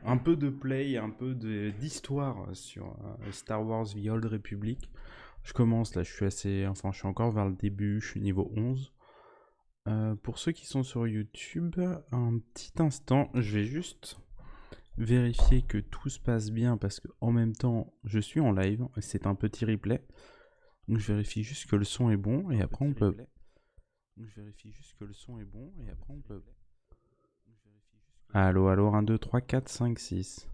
un peu de play, un peu d'histoire sur Star Wars The Old Republic. Je commence là, je suis assez, enfin je suis encore vers le début, je suis niveau 11. Pour ceux qui sont sur YouTube, un petit instant, je vais juste vérifier que tout se passe bien parce que en même temps je suis en live, c'est un petit replay. Donc je vérifie juste que le son est bon et après on peut. Allo, allo, 1, 2, 3, 4, 5, 6.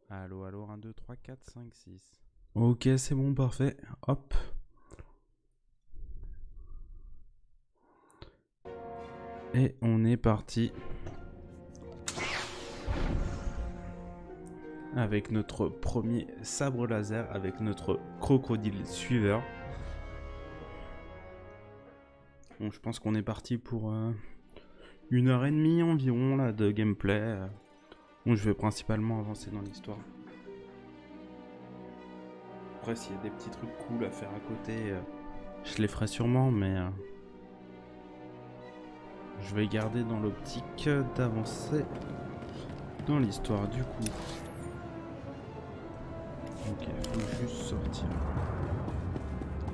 Allo, allo, 1, 2, 3, 4, 5, 6. Ok, c'est bon, parfait. Hop. Et on est parti. Avec notre premier sabre laser, avec notre crocodile suiveur. Bon, je pense qu'on est parti pour 1h30 environ là, de gameplay. Bon, je vais principalement avancer dans l'histoire. Après, s'il y a des petits trucs cool à faire à côté, je les ferai sûrement, mais je vais garder dans l'optique d'avancer dans l'histoire du coup. Ok, faut juste sortir.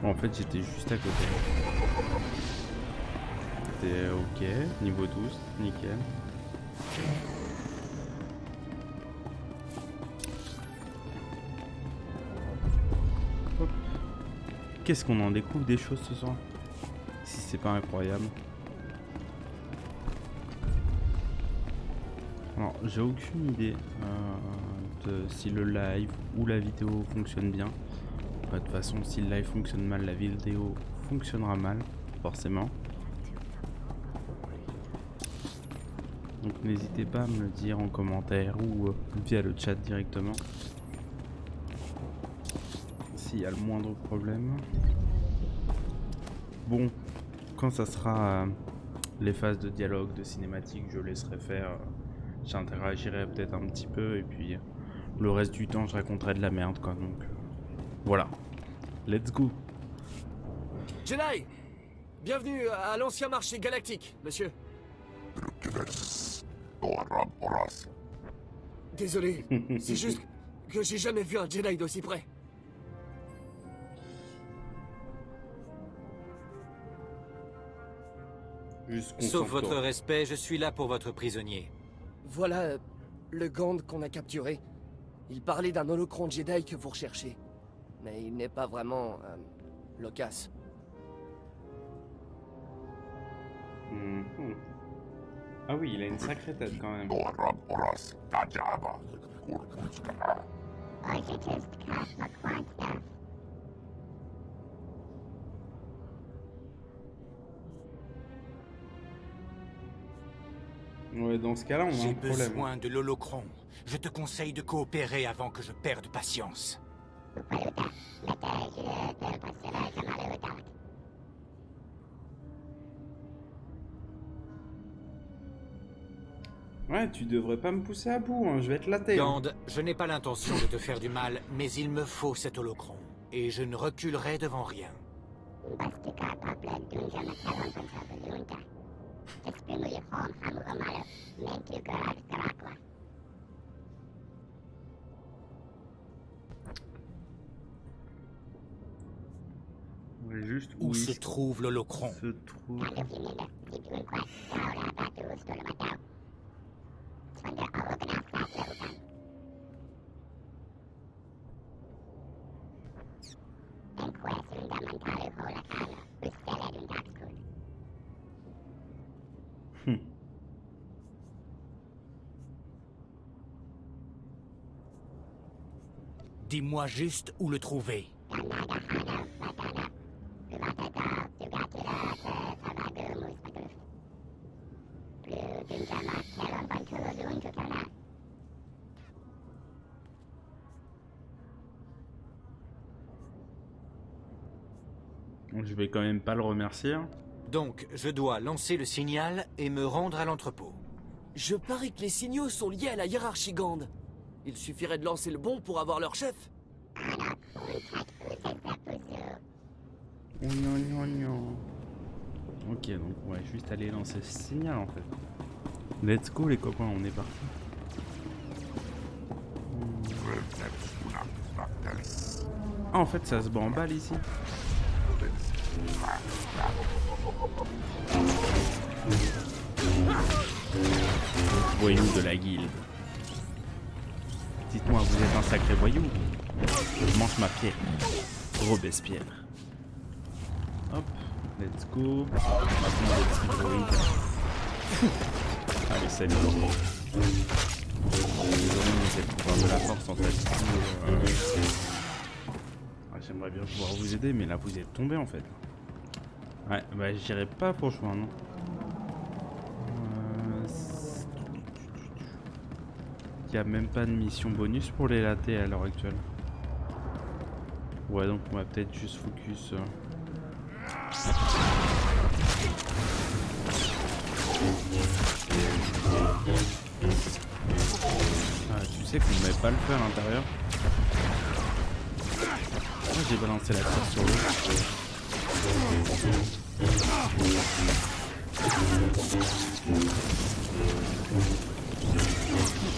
Bon, en fait, j'étais juste à côté. C'était ok, niveau 12, nickel. Hop. Qu'est-ce qu'on en découvre des choses ce soir? Si c'est pas incroyable. Alors, j'ai aucune idée de si le live ou la vidéo fonctionne bien. De toute façon, si le live fonctionne mal, la vidéo fonctionnera mal, forcément. Donc n'hésitez pas à me le dire en commentaire ou via le chat directement. S'il y a le moindre problème. Bon, quand ça sera les phases de dialogue, de cinématique, je laisserai faire. J'interagirai peut-être un petit peu et puis le reste du temps je raconterai de la merde quoi, donc voilà. Let's go. Jedi! Bienvenue à l'ancien marché galactique, monsieur. Désolé, c'est juste que j'ai jamais vu un Jedi d'aussi près. Sauf votre respect, je suis là pour votre prisonnier. Voilà le Gand qu'on a capturé. Il parlait d'un holocron Jedi que vous recherchez. Mais il n'est pas vraiment loquace. Ah oui, il a une sacrée tête quand même. Ouais, dans ce cas-là, on a J'ai un problème. besoin de l'holocron. Je te conseille de coopérer avant que je perde patience. Ouais, tu devrais pas me pousser à bout, hein. Je vais te latter. Gand, je n'ai pas l'intention de te faire du mal, mais il me faut cet holocron. Et je ne reculerai devant rien. Ouais, juste Où se il trouve l'holocron? se trouve. Dis-moi juste où le trouver. Je vais quand même pas le remercier. Donc, je dois lancer le signal et me rendre à l'entrepôt. Je parie que les signaux sont liés à la hiérarchie Gand. Il suffirait de lancer le bon pour avoir leur chef. Ok, donc on va juste aller lancer ce signal en fait. Let's go les copains, on est parti. Ah, en fait, ça se bat en balle ici. Voyou de la guilde. Dites-moi, vous êtes un sacré voyou? Je mange ma pierre. Robespierre. Hop, let's go. Maintenant, le petit droïde. Allez, salut. Désolé, mais c'est le pouvoir de la force en fait. J'aimerais bien pouvoir vous aider, mais là vous êtes tombé en fait. Ouais, bah j'irai pas franchement, non. Il n'y a même pas de mission bonus pour les latés à l'heure actuelle. Ouais, donc on va peut-être juste focus. Ah, tu sais qu'on ne m'avait pas le feu à l'intérieur. Moi j'ai balancé la tire sur l'eau.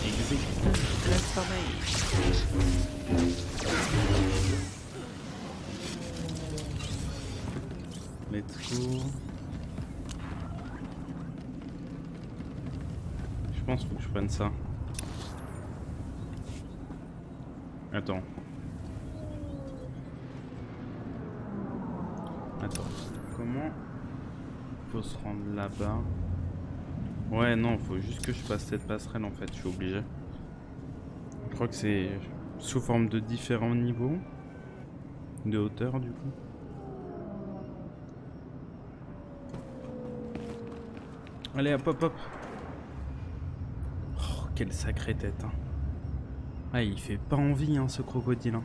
Exécute le sommeil. Let's go. Je pense qu'il faut que je prenne ça. Attends. Comment faut se rendre là-bas? Ouais, non, faut juste que je passe cette passerelle en fait, je suis obligé. Je crois que c'est sous forme de différents niveaux de hauteur du coup. Allez, hop, hop, hop. Oh, quelle sacrée tête, hein. Ah, il fait pas envie, hein, ce crocodile, hein.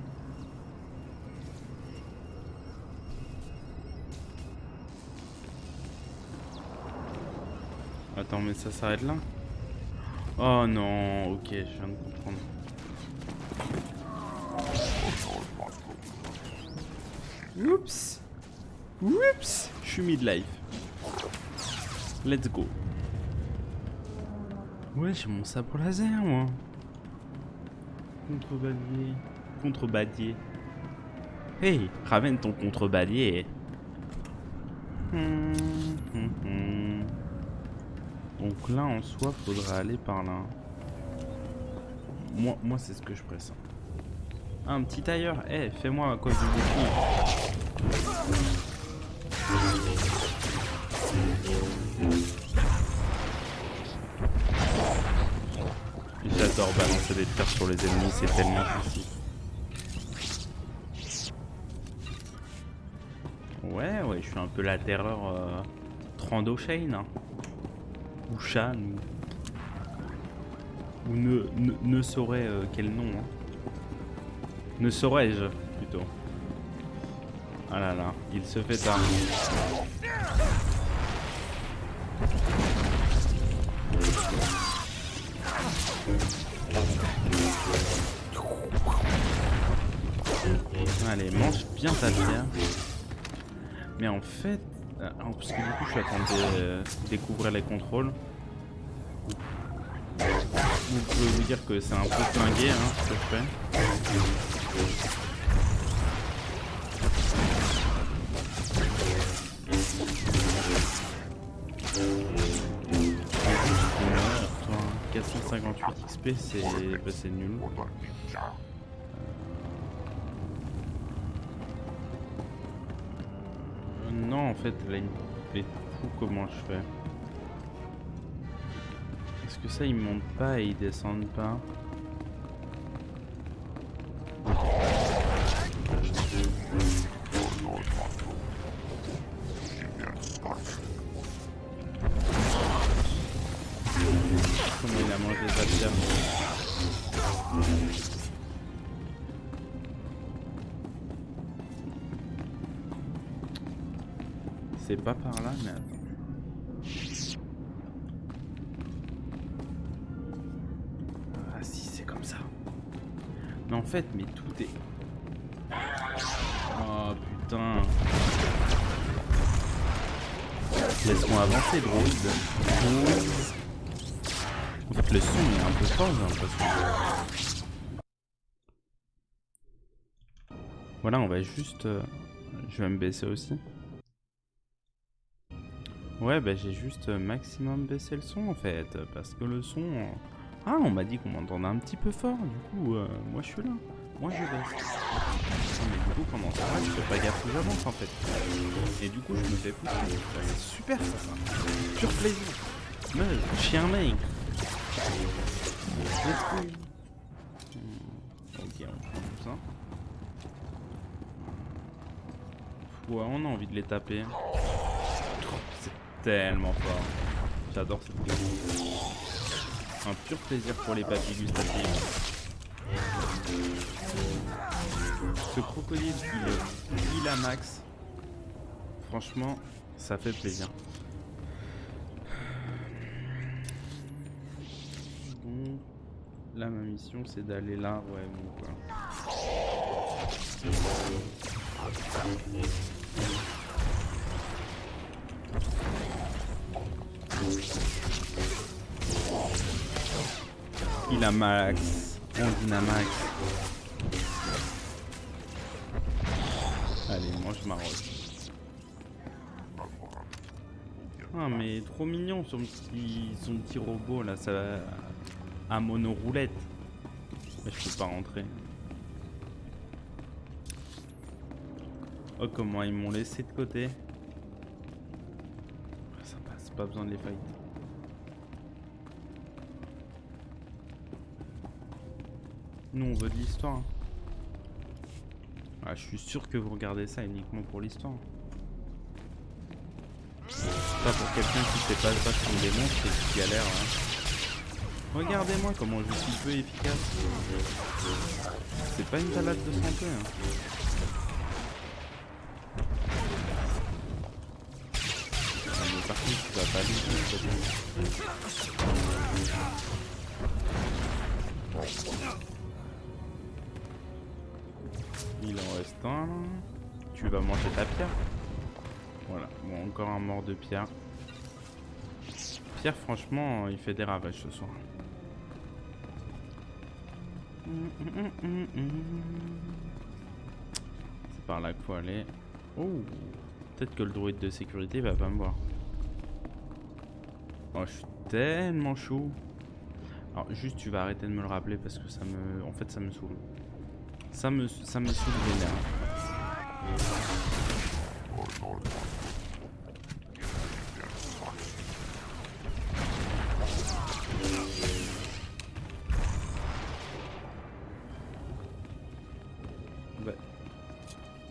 Attends, mais ça s'arrête là? Oh non, ok, je viens de comprendre. Oups. Oups. Je suis mid-life. Let's go. Ouais, j'ai mon sabre laser, moi. Contrebadier. Contrebadier. Hey, ramène ton contrebadier. Donc là, en soi, faudra aller par là. Moi c'est ce que je pressens. Ah, un petit tailleur. Eh, fais-moi à cause du bouton. J'adore balancer des tirs sur les ennemis, c'est tellement facile. Ouais, je suis un peu la terreur Trandoshain. Hein. Ou Shan, ou ne saurais quel nom. Hein. Ne saurais-je, plutôt. Ah là là, il se fait tard. Allez, mange bien ta pierre. Mais en fait, parce que du coup je suis en train de découvrir les contrôles. Vous pouvez vous dire que c'est un peu flingué hein, ce que je fais. Toi, 458 XP c'est nul. Non en fait là il me fait fou comment je fais. Est-ce que ça ils montent pas et ils descendent pas? Comment il a mangé sa pierre? C'est pas par là mais attends. Ah si c'est comme ça. Mais en fait mais tout est... Oh putain. Laisse-moi avancer droïde. En fait le son est un peu fort j'ai l'impression. Voilà, on va juste... je vais me baisser aussi. Ouais, bah j'ai juste maximum baissé le son en fait, parce que le son... Ah, on m'a dit qu'on m'entendait un petit peu fort, du coup, moi je suis là. Moi je baisse. Non, mais du coup, pendant ça, je fais pas gaffe où j'avance en fait. Et du coup, je me fais pousser. Bah, c'est super ça. Pur plaisir. Meuf, chien maigre. Let's go. Ok, on prend tout ça. Ouais, on a envie de les taper. C'est tellement fort. J'adore cette vidéo. Un pur plaisir pour les papilles gustatives. Ce crocodile, il a max. Franchement, ça fait plaisir. Donc, là, ma mission, c'est d'aller là. Ouais, bon, quoi. Il a max. On dynamax. Allez, mange ma rose. Ah, mais trop mignon son petit robot là, ça à monoroulette. Mais je peux pas rentrer. Oh, comment ils m'ont laissé de côté. Ça passe, pas besoin de les fight. Nous on veut de l'histoire. Ah, je suis sûr que vous regardez ça uniquement pour l'histoire. Pas pour quelqu'un qui sait pas se battre contre des monstres et qui galère. Hein. Regardez-moi comment je suis peu efficace. C'est pas une salade de santé. Hein. Ah, mais par contre, tu vas pas aller. Il en reste un. Tu vas manger ta pierre. Voilà, bon, encore un mort de Pierre. Pierre, franchement, il fait des ravages ce soir. C'est par là qu'il faut aller. Oh, peut-être que le druide de sécurité va pas me voir. Oh, je suis tellement chaud. Alors, juste, tu vas arrêter de me le rappeler parce que ça me... En fait, ça me saoule. Ça me saoule vénère.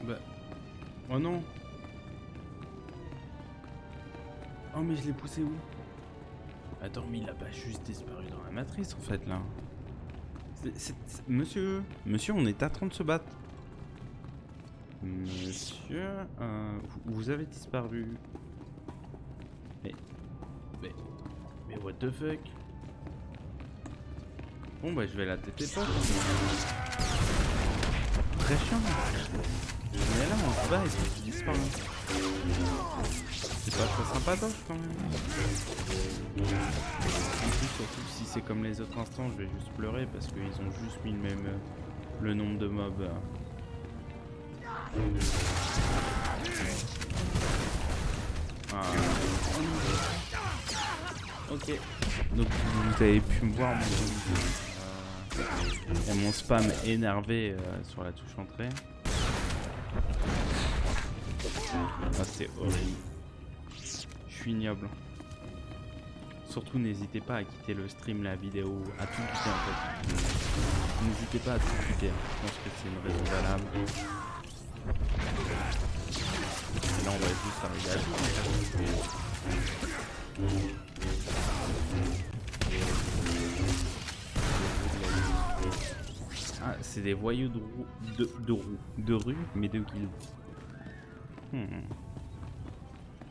Bah... Oh non. Oh mais je l'ai poussé où? Attends, mais il a pas juste disparu dans la matrice en fait là. Monsieur, on est à 30 de se battre. Monsieur, vous avez disparu. Mais what the fuck? Bon bah je vais la têter pas. Très chiant. Mais là on se bat et puis tu disparais. C'est pas très sympatoche quand même. En plus, surtout si c'est comme les autres instants, je vais juste pleurer parce qu'ils ont juste mis le nombre de mobs. Ah. Ok. Donc vous avez pu me voir mon spam énervé sur la touche entrée. Ah, c'est horrible. Je suis ignoble. Surtout n'hésitez pas à quitter le stream, la vidéo, à tout quitter en fait. N'hésitez pas à tout quitter. Je pense que c'est une raison valable. Et là on va juste arriver à tout. Ah, c'est des voyous de rue, mais de guilde.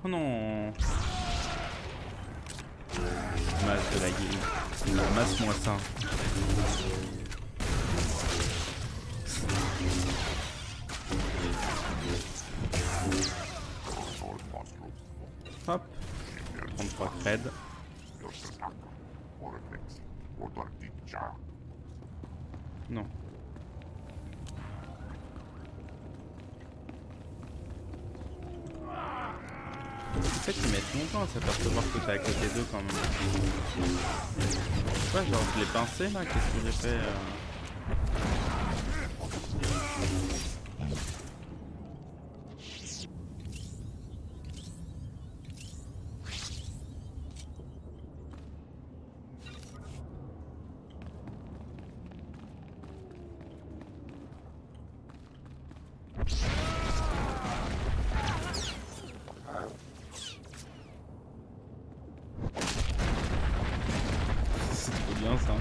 Oh non. Masse de la guilde. Masse-moi ça. Hop. 33 creds. Non. fait, ils mettent longtemps à s'apercevoir que t'es à côté d'eux quand même. Ouais, genre, je l'ai pincé là, qu'est-ce que j'ai fait C'est trop bien ça.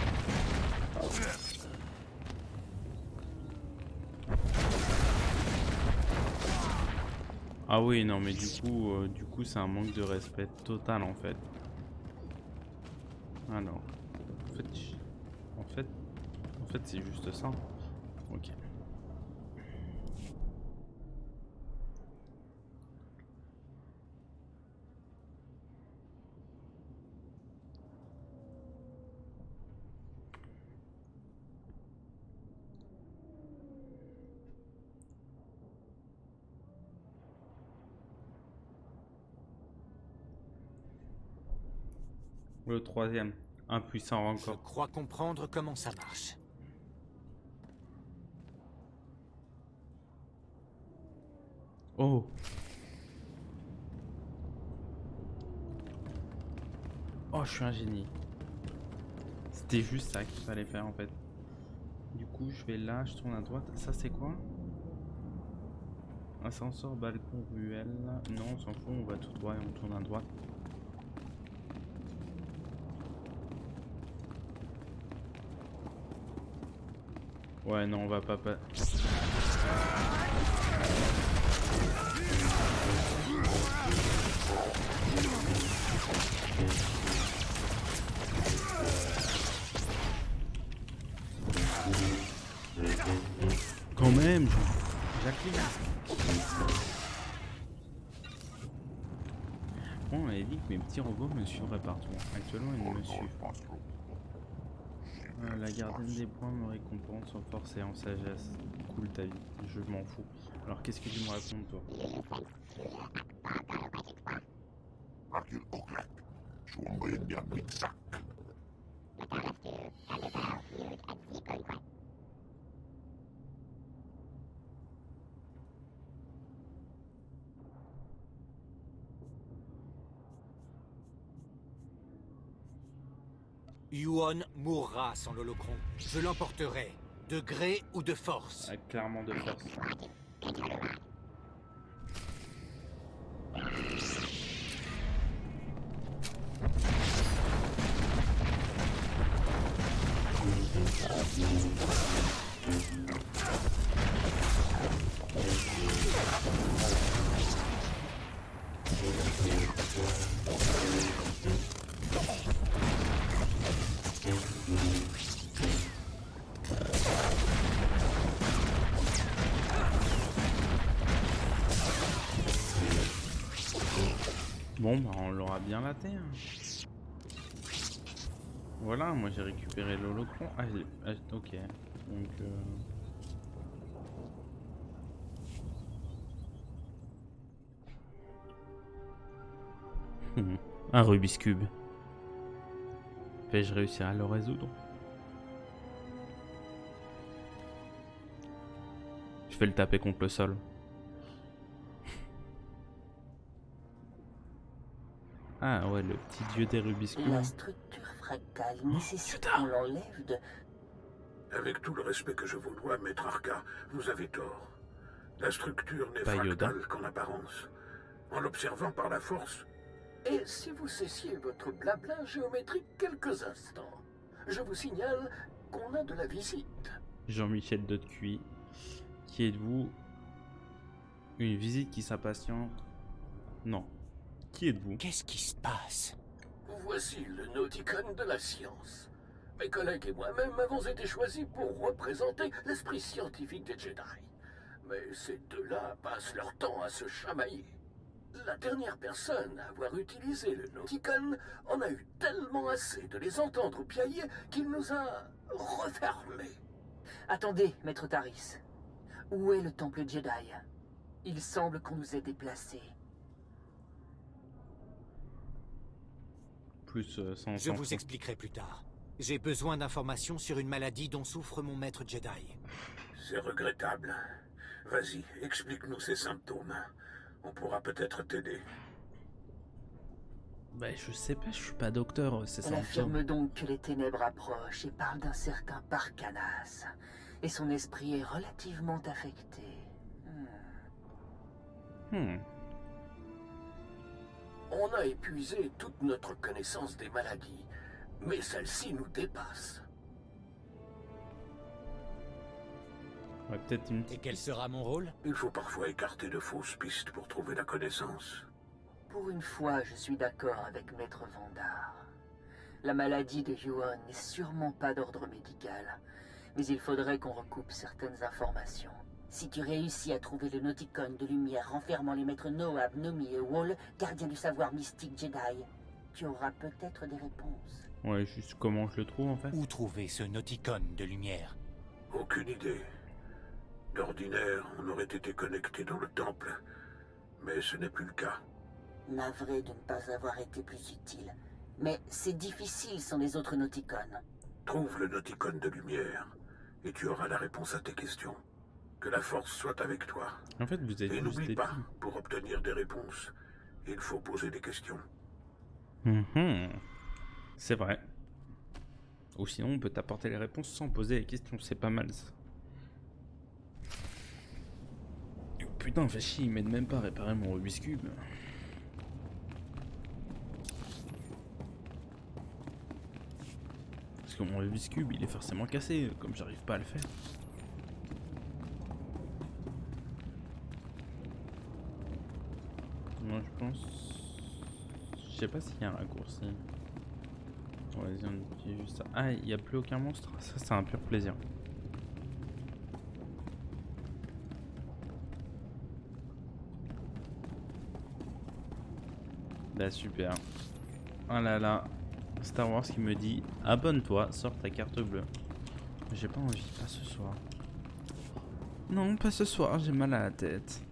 Ah oui, non, mais du coup, c'est un manque de respect total en fait. Alors, en fait, en fait, en fait, c'est juste ça. Ok. Le troisième, impuissant Je encore. crois comprendre comment ça marche. Oh. Oh, je suis un génie. C'était juste ça qu'il fallait faire en fait. Du coup, je vais là, je tourne à droite. Ça, c'est quoi? Ascenseur, balcon, ruelle. Non, on s'en fout, on va tout droit et on tourne à droite. Ouais, non, on va pas... Quand même, Jacqueline. Bon, on avait dit que mes petits robots me suivraient partout. Actuellement, ils ne me suivent pas. La gardienne des points me récompense en force et en sagesse. Cool ta vie, je m'en fous. Alors qu'est-ce que tu me racontes toi? Yuon mourra sans l'holocron. Je l'emporterai, de gré ou de force. Ah, clairement de force. Bon, bah on l'aura bien laté. Hein. Voilà, moi j'ai récupéré l'holocron. Ok. Donc... Un Rubik's Cube. Vais-je réussir à le résoudre? Je vais le taper contre le sol. Ah ouais, le petit dieu des Rubik's Cube. La structure fractale nécessite qu'on l'enlève de... Avec tout le respect que je vous dois, maître Arca, vous avez tort. La structure n'est Pas Yoda. fractale qu'en apparence. En l'observant par la force. Et si vous cessiez votre blabla géométrique quelques instants, je vous signale qu'on a de la visite. Jean-Michel Dotcuy. Qui êtes-vous? Une visite qui s'impatiente? Non. Qui êtes-vous? Qu'est-ce qui se passe? Voici le Nauticon de la science. Mes collègues et moi-même avons été choisis pour représenter l'esprit scientifique des Jedi. Mais ces deux-là passent leur temps à se chamailler. La dernière personne à avoir utilisé le Nauticon en a eu tellement assez de les entendre piailler qu'il nous a refermés. Attendez, maître Taris. Où est le temple Jedi? Il semble qu'on nous ait déplacés. plus sans... Je vous expliquerai plus tard. J'ai besoin d'informations sur une maladie dont souffre mon maître Jedi. C'est regrettable. Vas-y, explique-nous ces symptômes. On pourra peut-être t'aider. Bah je sais pas, je suis pas docteur, c'est Elle ça. affirme donc que les ténèbres approchent et parle d'un certain Parcanas. Et son esprit est relativement affecté. On a épuisé toute notre connaissance des maladies, mais celle-ci nous dépasse. Ouais, peut-être une Et petite... quel sera mon rôle? Il faut parfois écarter de fausses pistes pour trouver la connaissance. Pour une fois, je suis d'accord avec Maître Vandar. La maladie de Yuan n'est sûrement pas d'ordre médical, mais il faudrait qu'on recoupe certaines informations. Si tu réussis à trouver le Nauticon de lumière renfermant les maîtres Noab, Nomi et Wall, gardiens du savoir mystique Jedi, tu auras peut-être des réponses. Ouais, juste comment je le trouve en fait. Où trouver ce Nauticon de lumière? Aucune idée. D'ordinaire, on aurait été connecté dans le temple, mais ce n'est plus le cas. Navré de ne pas avoir été plus utile, mais c'est difficile sans les autres Nauticones. Trouve le Nauticon de lumière, et tu auras la réponse à tes questions. Que la force soit avec toi. En fait, vous êtes Et juste n'oublie des pas, filles. pour obtenir des réponses, il faut poser des questions. C'est vrai. Ou sinon, on peut t'apporter les réponses sans poser les questions. C'est pas mal ça. Oh, putain, fait chier, il m'aide même pas à réparer mon Rubik's Cube. Parce que mon Rubik's Cube, il est forcément cassé, comme j'arrive pas à le faire. Moi, je pense... Je sais pas s'il y a un raccourci. Bon, vas-y, on utilise juste ça. Ah, il n'y a plus aucun monstre. Ça, c'est un pur plaisir. Bah, super. Ah là là. Star Wars qui me dit abonne-toi, sors ta carte bleue. J'ai pas envie, pas ce soir. Non, pas ce soir, j'ai mal à la tête.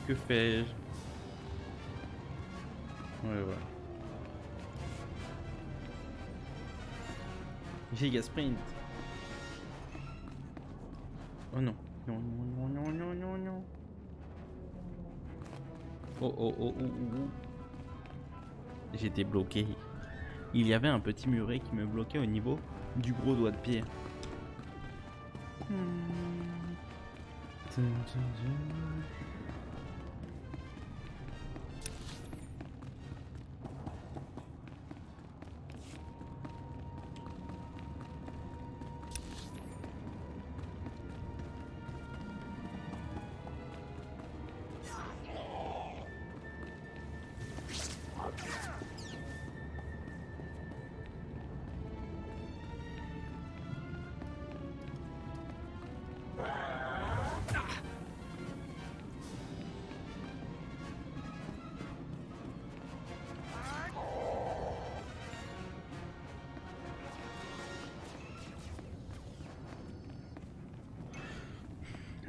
Que fais-je? Ouais, ouais. Giga Sprint. Oh non. Non, non, non, non, non, non. Oh, oh, oh, oh, oh. J'étais bloqué. Il y avait un petit muret qui me bloquait au niveau du gros doigt de pied.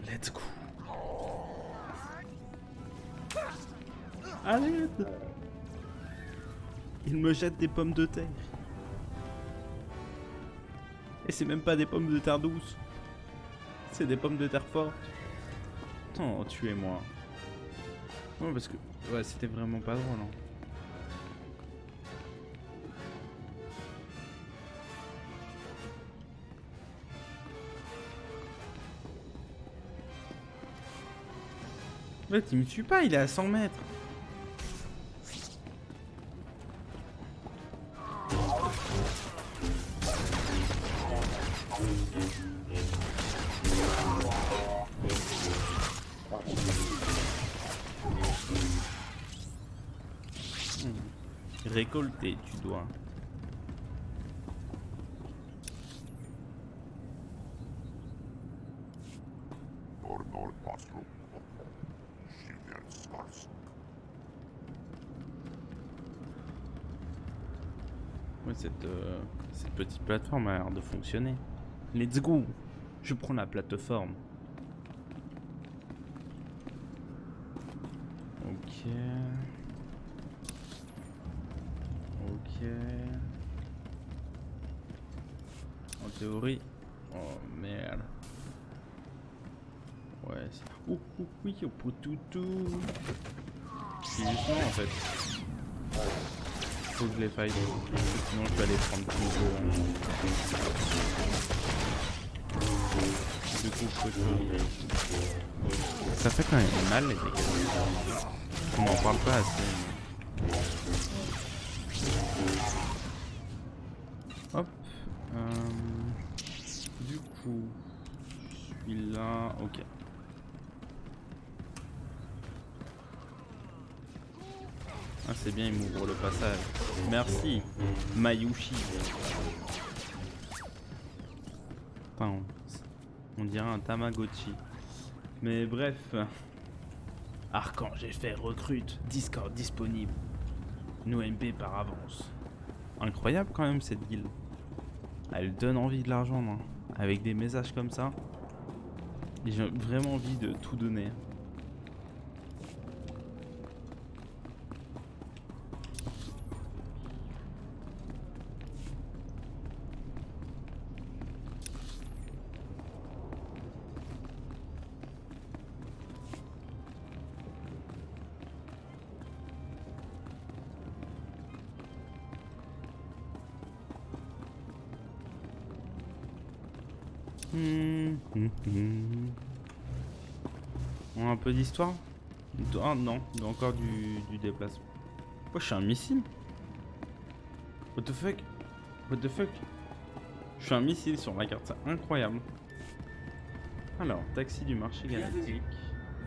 Let's go. Arrête. Il me jette des pommes de terre. Et c'est même pas des pommes de terre douces. C'est des pommes de terre fortes. Attends, tuez-moi. Ouais, parce que... Ouais, c'était vraiment pas drôle, hein. En fait, il me suit pas, il est à 100 mètres. Récolter, tu dois. Ouais, cette petite plateforme a l'air de fonctionner. Let's go. Je prends la plateforme. Ok. Ok. En théorie. Oh merde. Ouais. Ouh, oui, au poutoutou. C'est justement en fait. Faut que je les faille. Sinon je vais aller prendre plus de. Du coup, faut que... Ça fait quand même mal les dégâts. On n'en parle pas assez. Hop. Du coup, je suis là. Ok. Ah, c'est bien, il m'ouvre le passage. Merci, Mayushi. Enfin, on dirait un Tamagotchi. Mais bref. Archange FR recrute. Discord disponible. Nos MP par avance. Incroyable quand même cette guilde. Elle donne envie de l'argent, non? Avec des messages comme ça. J'ai vraiment envie de tout donner. On a un peu d'histoire? Ah non, encore du déplacement. Oh, je suis un missile? What the fuck? What the fuck? Je suis un missile sur la carte, c'est incroyable. Alors, taxi du marché galactique.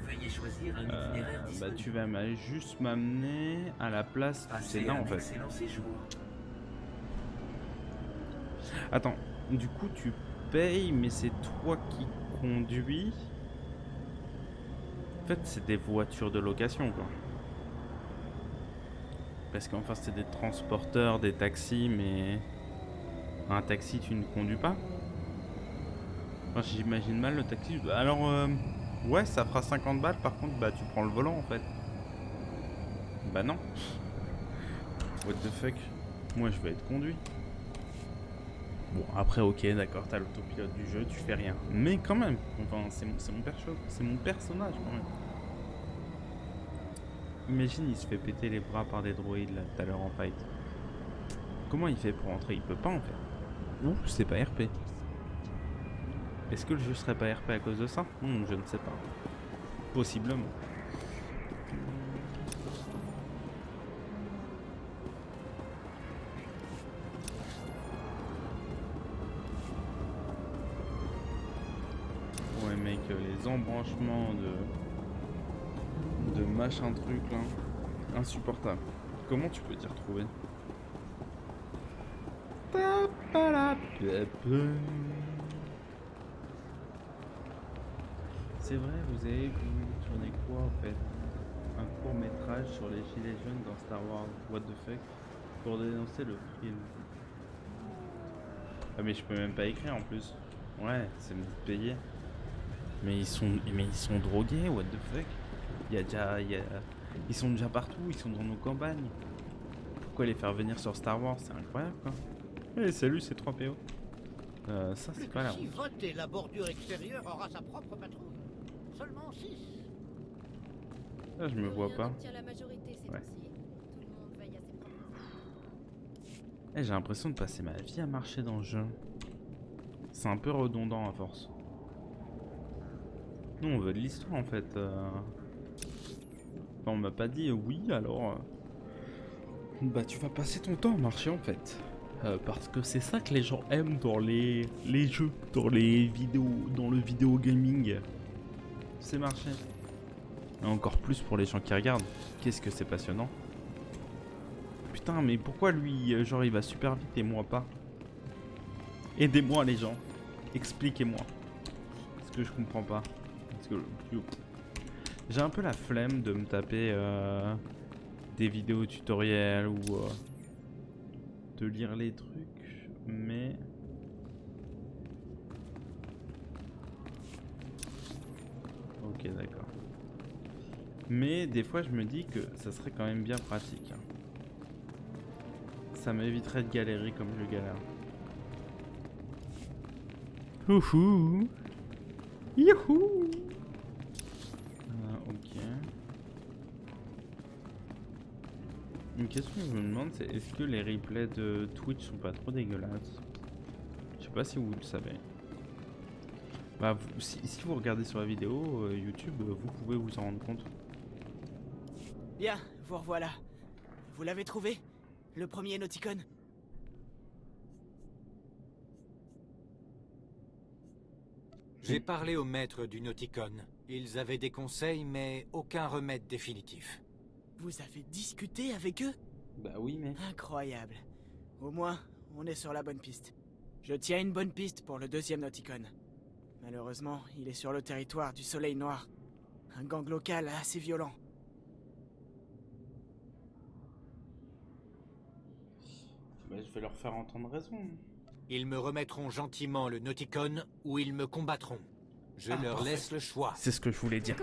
Veuillez choisir un itinéraire Bah tu vas juste m'amener à la place du Sénat en fait. excellent séjour. Attends, du coup tu payes mais c'est toi qui conduis. En fait c'est des voitures de location quoi. Parce qu'enfin c'est des transporteurs, des taxis mais... Un taxi tu ne conduis pas? Moi j'imagine mal le taxi. Alors ouais ça fera 50 balles par contre bah tu prends le volant en fait. Bah non. What the fuck? Moi je vais être conduit. Bon après ok d'accord t'as l'autopilote du jeu, tu fais rien. Mais quand même, enfin c'est mon personnage quand même. Imagine il se fait péter les bras par des droïdes là tout à l'heure en fight. Comment il fait pour entrer? Il peut pas en fait. Ou c'est pas RP. Est-ce que le jeu serait pas RP à cause de ça? Je ne sais pas. Possiblement. Ouais mec, les embranchements de machin truc là, insupportable. Comment tu peux t'y retrouver? C'est vrai, vous avez tourné quoi en fait? Un court métrage sur les gilets jaunes dans Star Wars, what the fuck? Pour dénoncer le film. Ah mais je peux même pas écrire en plus. Ouais, c'est me payer. Mais ils sont drogués, what the fuck? Ils sont déjà partout, ils sont dans nos campagnes. Pourquoi les faire venir sur Star Wars? C'est incroyable quoi. Hey, salut, c'est 3PO. Ça c'est pas la Si vote et la bordure extérieure aura sa propre patrouille. Seulement 6. Là je me vois pas. Ouais. Hey, j'ai l'impression de passer ma vie à marcher dans le jeu. C'est un peu redondant à force. Nous on veut de l'histoire en fait. Enfin, on m'a pas dit oui alors. Bah tu vas passer ton temps à marcher en fait. Parce que c'est ça que les gens aiment dans les jeux, dans les vidéos, dans le vidéo gaming. C'est marcher. Et encore plus pour les gens qui regardent. Qu'est-ce que c'est passionnant. Putain mais pourquoi lui genre il va super vite et moi pas? Aidez-moi les gens. Expliquez-moi. Parce que je comprends pas. Parce que j'ai un peu la flemme de me taper des vidéos tutoriels ou de lire les trucs, mais Ok, d'accord. Mais des fois, je me dis que ça serait quand même bien pratique. Ça m'éviterait de galérer comme je galère. Youhou! Youhou! Ok. Une question que je me demande, c'est est-ce que les replays de Twitch sont pas trop dégueulasses? Je sais pas si vous le savez. Bah, si vous regardez sur la vidéo YouTube, vous pouvez vous en rendre compte. Bien, vous revoilà. Vous l'avez trouvé? Le premier Nauticon? J'ai parlé aux maîtres du Nauticon. Ils avaient des conseils, mais aucun remède définitif. Vous avez discuté avec eux? Bah oui, mec. Incroyable. Au moins, on est sur la bonne piste. Je tiens une bonne piste pour le deuxième Nauticon. Malheureusement, il est sur le territoire du Soleil Noir. Un gang local assez violent. Bah, je vais leur faire entendre raison. Ils me remettront gentiment le Nauticon ou ils me combattront. Je leur laisse le choix. C'est ce que je voulais dire.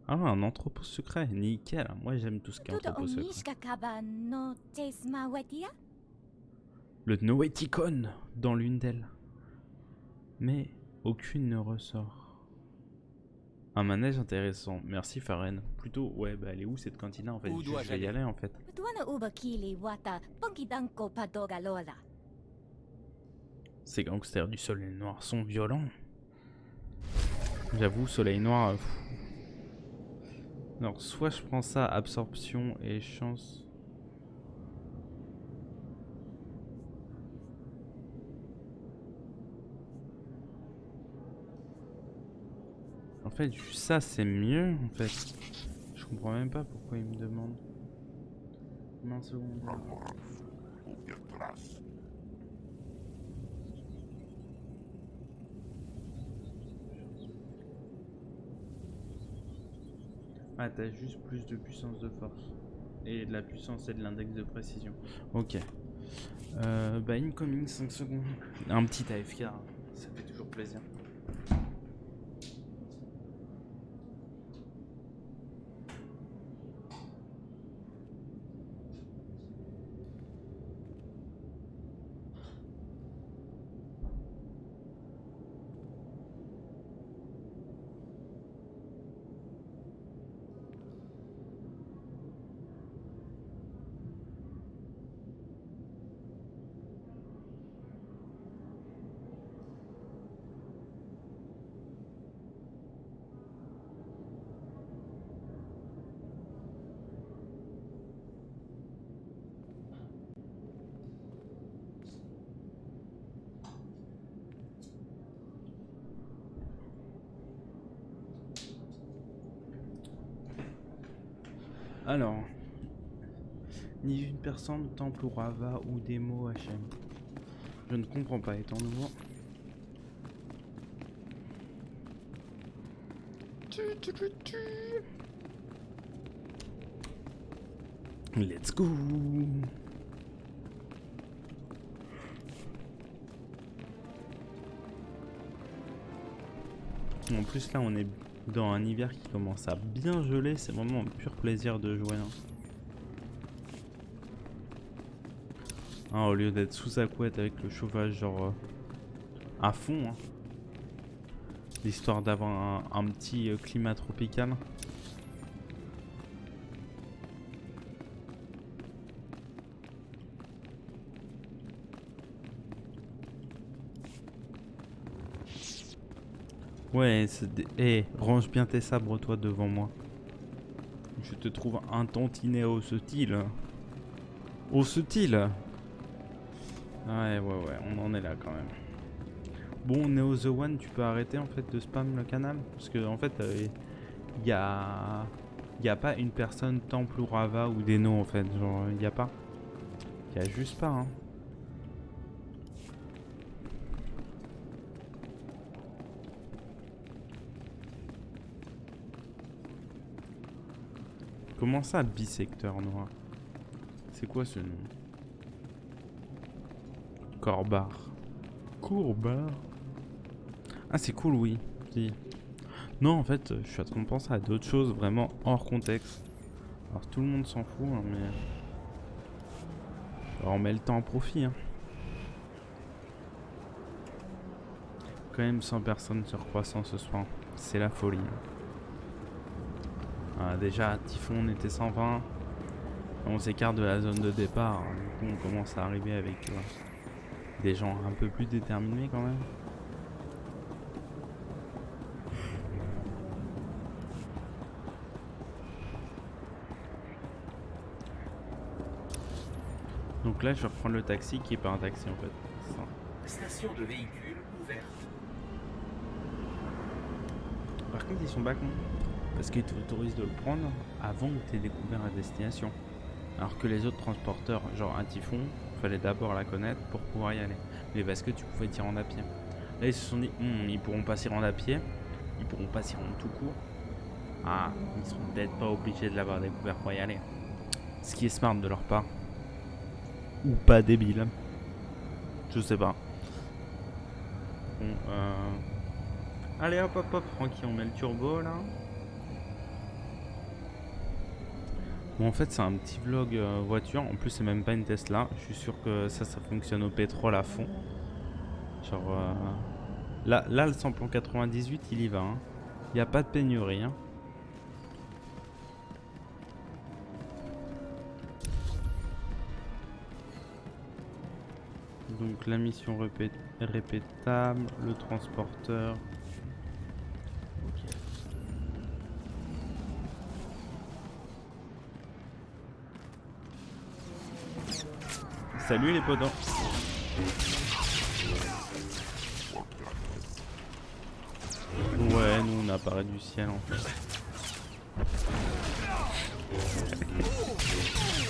Ah, un entrepôt secret, nickel. Moi j'aime tout ce qui est entrepôt secret. Le Noeticon dans l'une d'elles. Mais aucune ne ressort. Un manège intéressant. Merci Faren. Plutôt, ouais, bah elle est où cette cantina en fait? Où dois-je Je vais y aller en fait. Ces gangsters du Soleil Noir sont violents. J'avoue, Soleil Noir... Alors, soit je prends ça, absorption et chance. En fait, ça c'est mieux en fait. Je comprends même pas pourquoi il me demande. Une seconde. Ah, t'as juste plus de puissance de force. Et de la puissance et de l'index de précision. Ok. Bah, incoming 5 secondes. Un petit AFK, hein. Ça fait toujours plaisir. Alors, ni une personne, temple ou rava ou démo HM. Je ne comprends pas, étant nouveau. Let's go. En plus là on est dans un hiver qui commence à bien geler, c'est vraiment un pur plaisir de jouer. Au lieu d'être sous sa couette avec le chauffage genre à fond, histoire d'avoir un petit climat tropical. Ouais, range bien tes sabres toi devant moi. Je te trouve un tantinet hostile. Hostile. Ouais, on en est là quand même. Bon, Neo The One, tu peux arrêter en fait de spam le canal? Parce que en fait, y a pas une personne temple ou rava ou des noms en fait. Genre, y a pas. Y a juste pas, hein. Comment ça, bisecteur noir? C'est quoi ce nom? Corbar. Courbar. Ah, c'est cool, oui. Si. Non, en fait, je suis en train de penser à d'autres choses vraiment hors contexte. Alors, tout le monde s'en fout, hein, mais... Alors, on met le temps à profit, hein. Quand même 100 personnes sur Croissant ce soir. C'est la folie. Déjà, à Typhon, on était 120. On s'écarte de la zone de départ. Du coup, on commence à arriver avec des gens un peu plus déterminés quand même. Donc là, je vais reprendre le taxi qui est pas un taxi en fait. Ça. Station de véhicules ouverte. Par contre, ils sont pas cons. Parce qu'ils t'autorisent de le prendre avant que tu aies découvert la destination. Alors que les autres transporteurs, genre un Typhon, fallait d'abord la connaître pour pouvoir y aller. Mais parce que tu pouvais t'y rendre à pied. Là, ils se sont dit, ils pourront pas s'y rendre à pied. Ils pourront pas s'y rendre tout court. Ah, ils seront peut-être pas obligés de l'avoir découvert pour y aller. Ce qui est smart de leur part. Ou pas débile. Je sais pas. Bon, allez hop hop hop, tranquille, on met le turbo là. Bon, en fait, c'est un petit vlog voiture. En plus, c'est même pas une Tesla. Je suis sûr que ça fonctionne au pétrole à fond. Genre, là, le samplon 98, il y va. Hein. Il n'y a pas de pénurie. Hein. Donc, la mission répétable, le transporteur. Ok. Salut les potos. Ouais, nous on apparaît du ciel en fait.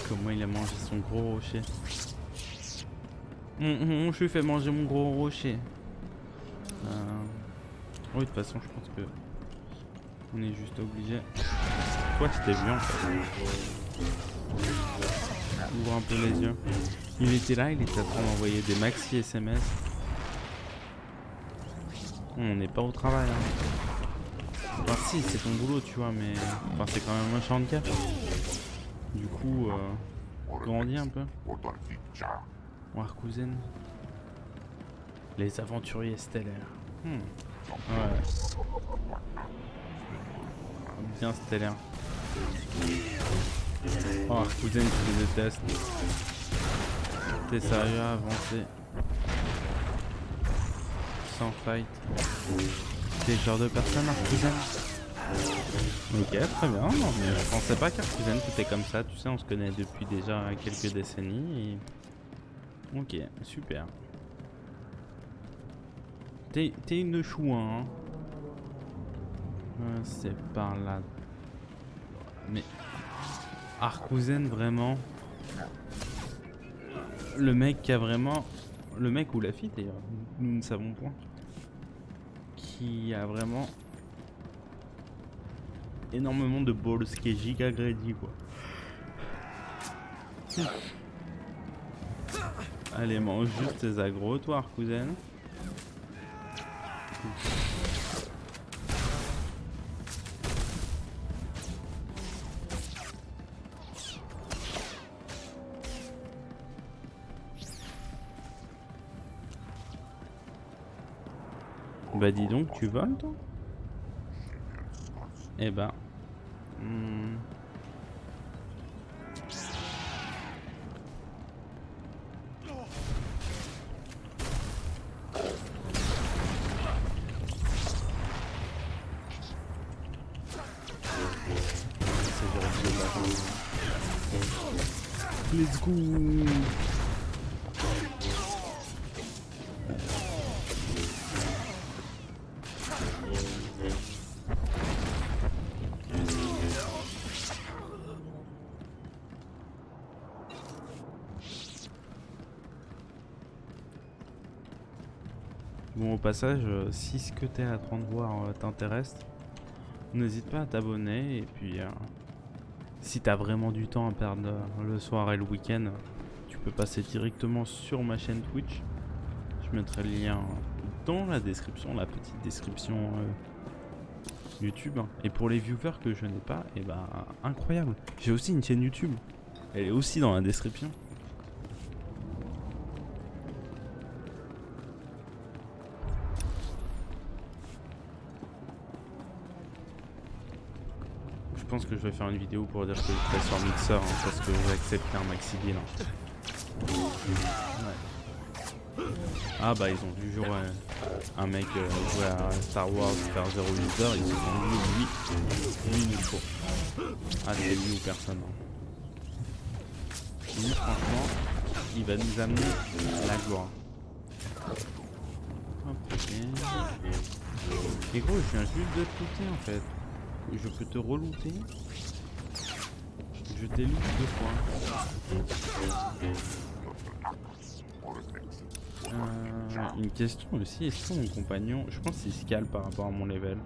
Comment il a mangé son gros rocher. Je lui fais manger mon gros rocher. Oui, de toute façon, je pense que on est juste obligé. Toi, je t'ai vu en fait. Ouvre un peu les yeux. Il était là, il était en train d'envoyer des maxi SMS. On n'est pas au travail. Hein. Enfin, si, c'est ton boulot, tu vois, mais enfin, c'est quand même un champ de cap. Du coup, grandis un peu. Warkuzen. Les aventuriers stellaires. Ouais. Bien stellaire. Oh, Warkuzen, je les déteste. T'es sérieux à avancer sans fight? T'es le genre de personne, Arkuzen? Ok, très bien. Non, mais je pensais pas qu'Arkuzen c'était comme ça. Tu sais, on se connaît depuis déjà quelques décennies. Et... Ok, super. T'es une chouin. Hein. C'est par là. Mais Arkuzen, vraiment. Le mec qui a vraiment... Le mec ou la fille d'ailleurs, nous ne savons point. Qui a vraiment... énormément de balls, qui est giga greedy quoi. Allez, mange juste tes agros, toi, Arkuzen. Bah dis donc, tu voles toi? Eh ben... Let's go. Bon, au passage, si ce que t'es à train de voir t'intéresse, n'hésite pas à t'abonner. Et puis, si t'as vraiment du temps à perdre le soir et le week-end, tu peux passer directement sur ma chaîne Twitch. Je mettrai le lien dans la description, la petite description YouTube. Et pour les viewers que je n'ai pas, et bah incroyable. J'ai aussi une chaîne YouTube. Elle est aussi dans la description. Je pense que je vais faire une vidéo pour dire que je serai sur Mixer parce que j'ai accepté un maxi deal. Ouais. Ah bah ils ont dû jouer un mec jouer à Star Wars faire 0 user, ils se sont dit lui il nous faut. Ah c'est lui ou personne. Lui franchement il va nous amener à la gloire. Hop, ok. Et gros je viens juste de te looter en fait. Je peux te relooter. Je t'ai loot 2 fois. Une question aussi, est-ce que mon compagnon, je pense qu'il se cale par rapport à mon level.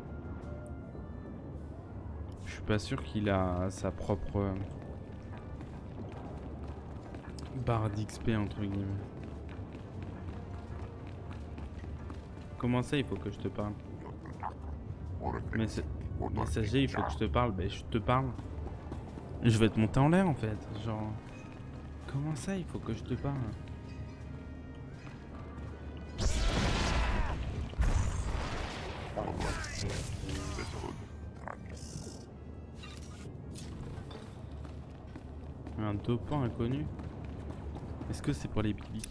Je suis pas sûr qu'il a sa propre barre d'XP entre guillemets. Comment ça il faut que je te parle? Messager il faut que je te parle, ben je te parle. Je vais te monter en l'air en fait, genre... Comment ça il faut que je te parle? Un dopant inconnu? Est-ce que c'est pour les bibis?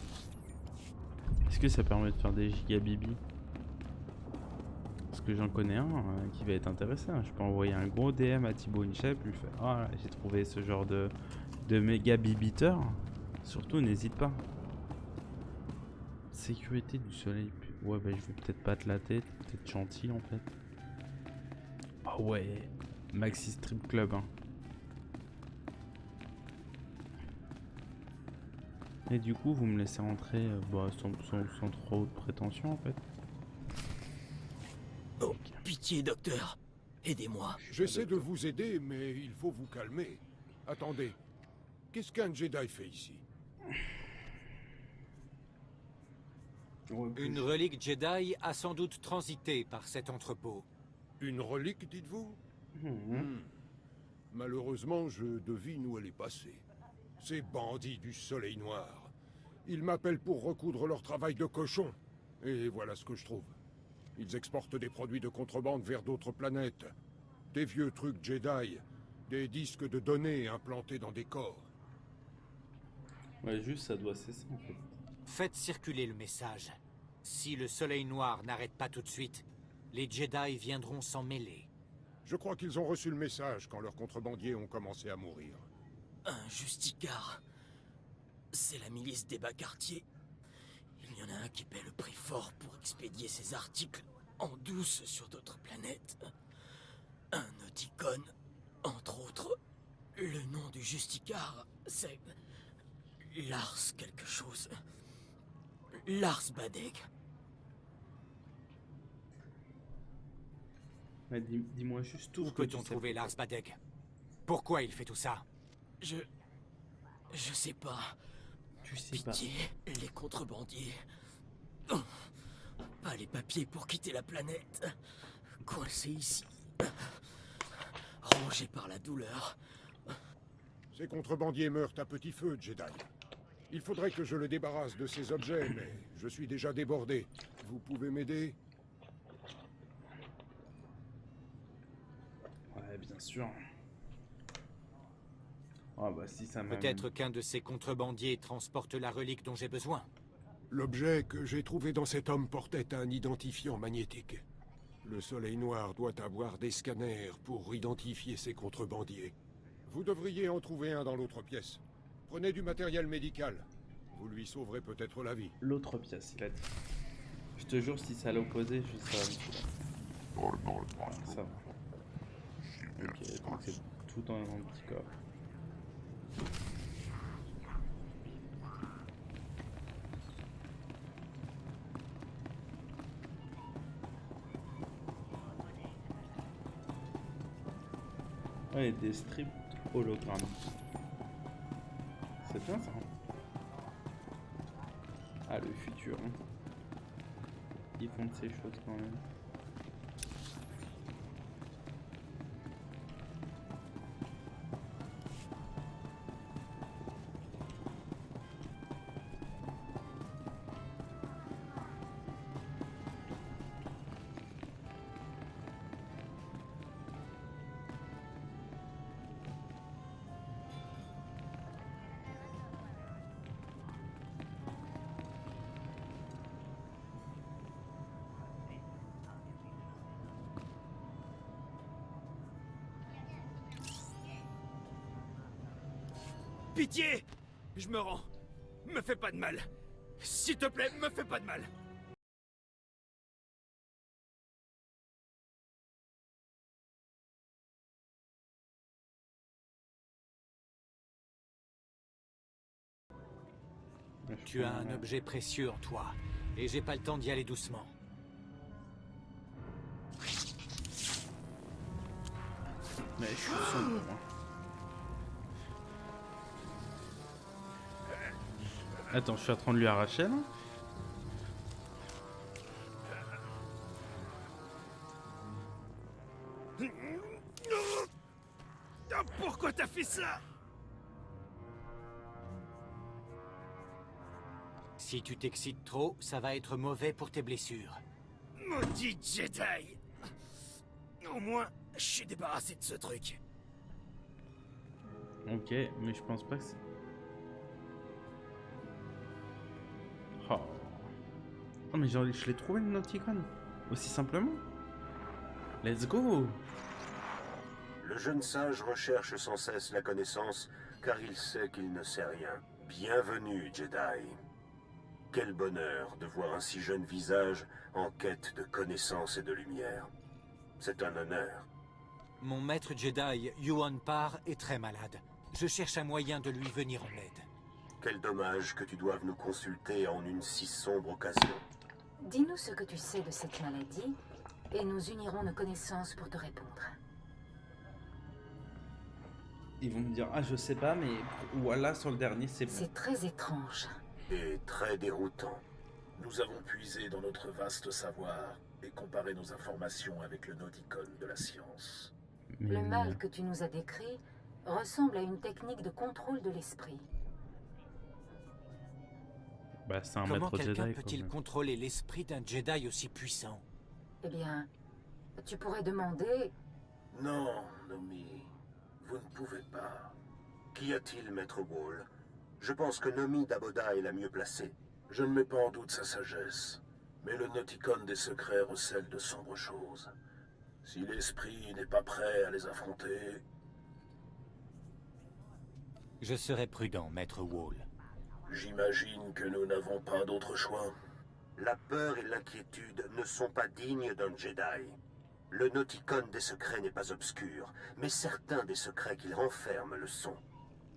Est-ce que ça permet de faire des giga bibis? Parce que j'en connais un qui va être intéressé. Hein. Je peux envoyer un gros DM à Thibaut Inchep, lui faire ah oh, j'ai trouvé ce genre de méga bibiteur. Surtout n'hésite pas. Sécurité du soleil. Ouais bah je vais peut-être pas te la tête, peut-être gentil en fait. Ah oh, ouais, Maxi Strip Club hein. Et du coup vous me laissez rentrer sans trop de prétention en fait. Oh, pitié docteur, aidez-moi. J'essaie de vous aider mais il faut vous calmer. Attendez, qu'est-ce qu'un Jedi fait ici? Une relique Jedi a sans doute transité par cet entrepôt. Une relique, dites-vous? Malheureusement, je devine où elle est passée. Ces bandits du Soleil Noir. Ils m'appellent pour recoudre leur travail de cochon. Et voilà ce que je trouve. Ils exportent des produits de contrebande vers d'autres planètes. Des vieux trucs Jedi. Des disques de données implantés dans des corps. Ouais, juste ça doit cesser en fait. Faites circuler le message. Si le Soleil Noir n'arrête pas tout de suite, les Jedi viendront s'en mêler. Je crois qu'ils ont reçu le message quand leurs contrebandiers ont commencé à mourir. Un Justicar. C'est la milice des bas quartiers. Il y en a un qui paie le prix fort pour expédier ses articles en douce sur d'autres planètes. Un Nauticon, entre autres. Le nom du Justicar, c'est... Lars quelque chose. Lars Badeg. Ouais, dis-moi juste tout. Où peut-on trouver Lars Badeg? Pourquoi il fait tout ça? Je sais pas. Tu sais Pitié, les contrebandiers. Oh, pas les papiers pour quitter la planète. Coincé ici. Rongé par la douleur. Ces contrebandiers meurent à petit feu, Jedi. Il faudrait que je le débarrasse de ces objets, mais je suis déjà débordé. Vous pouvez m'aider? Ouais, bien sûr. Ah bah si ça Peut-être qu'un de ces contrebandiers transporte la relique dont j'ai besoin. L'objet que j'ai trouvé dans cet homme portait un identifiant magnétique. Le Soleil Noir doit avoir des scanners pour identifier ces contrebandiers. Vous devriez en trouver un dans l'autre pièce. Prenez du matériel médical. Vous lui sauverez peut-être la vie. L'autre pièce, il a dit. Je te jure, si c'est à l'opposé, ça va me saouler. Voilà, ça va. Ok, donc c'est tout dans un petit coffre. Ouais, des strips hologrammes. C'est bien ça. Ah, le futur. Hein. ils font de ces choses quand même. Pitié! Je me rends. Me fais pas de mal. S'il te plaît, me fais pas de mal. Tu as un objet précieux en toi, et j'ai pas le temps d'y aller doucement. Mais je suis sombre, moi. Attends, je suis en train de lui arracher là. Pourquoi t'as fait ça? Si tu t'excites trop, ça va être mauvais pour tes blessures. Maudit Jedi! Au moins, je suis débarrassé de ce truc. Ok, mais je pense pas que c'est... Oh. Oh mais genre, je l'ai trouvé le Nauticon. Aussi simplement. Let's go. Le jeune sage recherche sans cesse la connaissance, car il sait qu'il ne sait rien. Bienvenue, Jedi. Quel bonheur de voir un si jeune visage en quête de connaissance et de lumière. C'est un honneur. Mon maître Jedi, Yuan Par, est très malade. Je cherche un moyen de lui venir en aide. Quel dommage que tu doives nous consulter en une si sombre occasion. Dis-nous ce que tu sais de cette maladie, et nous unirons nos connaissances pour te répondre. Ils vont me dire, ah je sais pas, mais voilà sur le dernier c'est bon. C'est très étrange. Et très déroutant. Nous avons puisé dans notre vaste savoir et comparé nos informations avec le Nauticon de la science. Mais... Le mal que tu nous as décrit ressemble à une technique de contrôle de l'esprit. Bah c'est un Comment maître quelqu'un Jedi. peut-il contrôler l'esprit d'un Jedi aussi puissant? Eh bien, tu pourrais demander... Non, Nomi, vous ne pouvez pas. Qu'y a-t-il, maître Wall? Je pense que Nomi d'Aboda est la mieux placée. Je ne mets pas en doute sa sagesse, mais le Nauticon des secrets recèle de sombres choses. Si l'esprit n'est pas prêt à les affronter... Je serai prudent, maître Wall. J'imagine que nous n'avons pas d'autre choix. La peur et l'inquiétude ne sont pas dignes d'un Jedi. Le Nauticon des secrets n'est pas obscur, mais certains des secrets qu'il renferme le sont.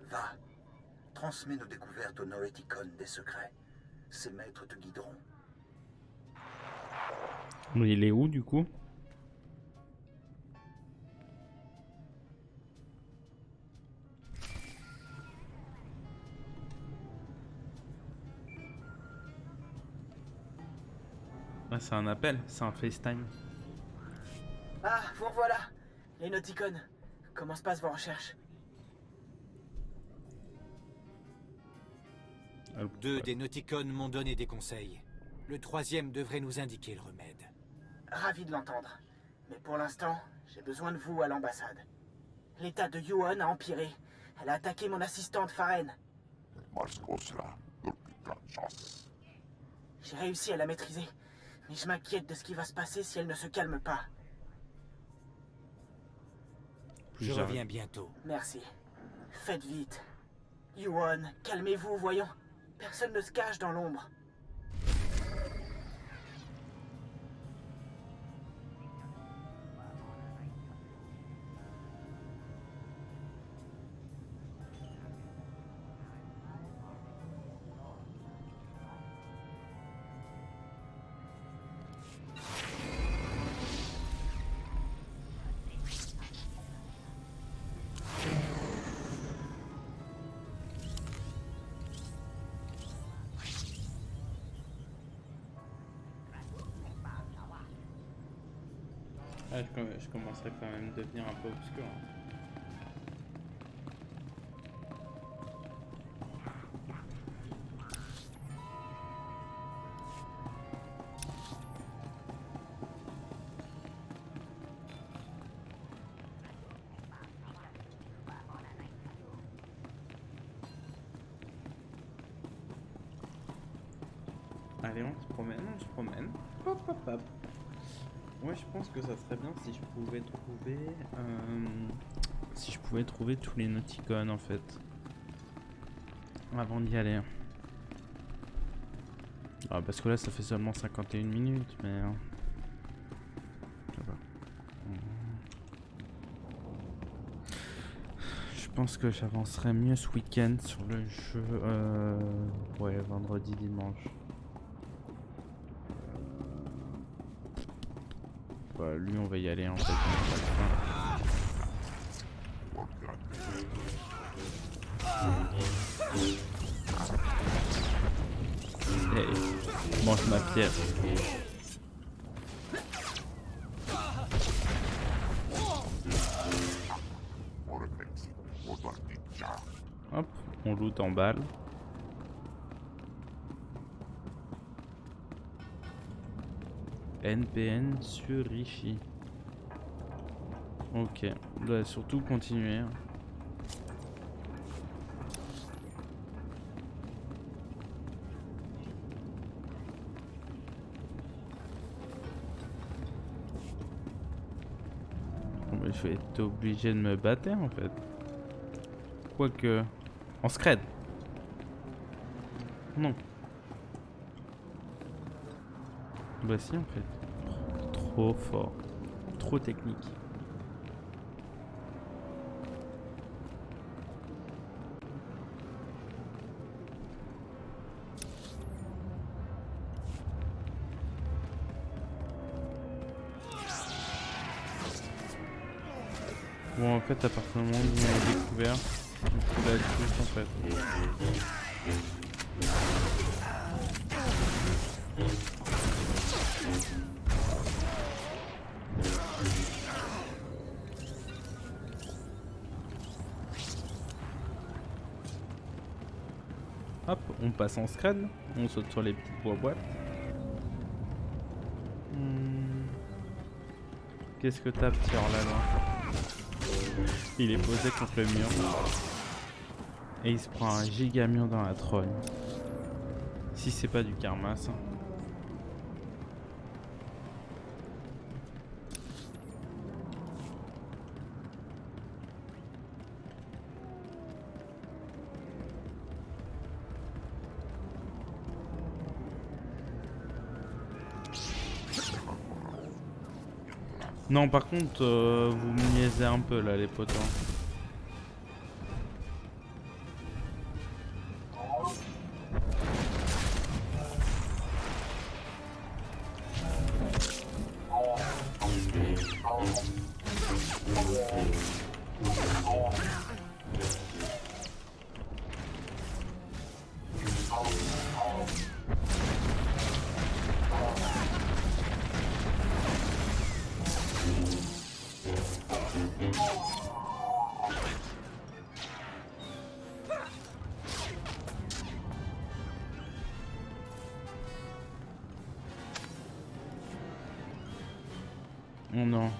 Va, transmets nos découvertes au Noeticon des secrets. Ses maîtres te guideront. Mais il est où du coup? Ah, c'est un appel, c'est un FaceTime. Ah, vous revoilà. Les Nauticon. Comment se passent vos recherches? Deux des Nauticon m'ont donné des conseils. Le troisième devrait nous indiquer le remède. Ravi de l'entendre. Mais pour l'instant, j'ai besoin de vous à l'ambassade. L'état de Yuan a empiré. Elle a attaqué mon assistante Faren. J'ai réussi à la maîtriser. Mais je m'inquiète de ce qui va se passer si elle ne se calme pas. Je reviens bientôt. Merci. Faites vite. Yuan, calmez-vous, voyons. Personne ne se cache dans l'ombre. Ah, je commencerai quand même à devenir un peu obscur. Allez, on se promène. Hop, hop, hop. Ouais, je pense que ça serait bien si je pouvais trouver tous les Nauticon en fait. Avant d'y aller. Ah, parce que là ça fait seulement 51 minutes, mais... ça va. Je pense que j'avancerai mieux ce week-end sur le jeu. Ouais, vendredi, dimanche. Bah, lui on va y aller en fait. Hey, mange ma pierre. Hop, on loot en balle. NPN sur Rishi. Ok, on doit surtout continuer. Je vais être obligé de me battre en fait. Quoique... en scred. Non. Bah si en fait. Trop fort. Trop technique. Bon en fait à partir du moment où on a découvert, on peut la touche en fait. Hop, on passe en scred, on saute sur les petites boîtes. Qu'est-ce que t'as petit là-bas? Il est posé contre le mur. Et il se prend un giga mur dans la trogne. Si c'est pas du karma ça. Non, par contre, vous me niaisez un peu là, les potos. Oh non.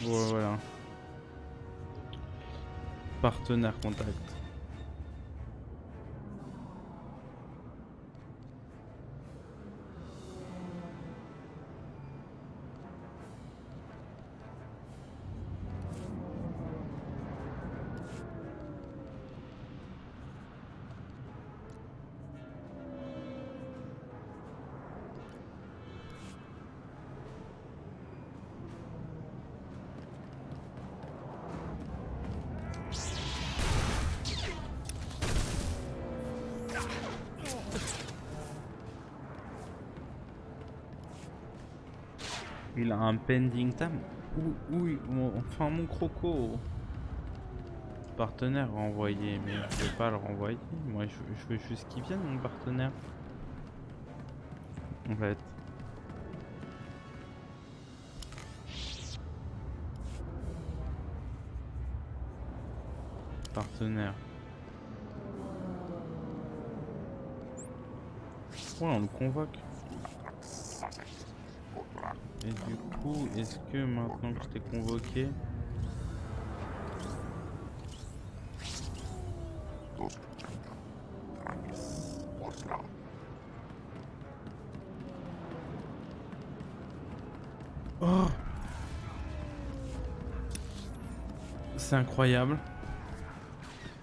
Voilà. Partenaire contact. Il a un pending time. Oui, enfin mon croco. Partenaire renvoyé, mais je veux pas le renvoyer. Moi je veux juste qu'il vienne mon partenaire. En fait. partenaire. Ouais, on le convoque. Et du coup, est-ce que maintenant que je t'ai convoqué... Oh! C'est incroyable.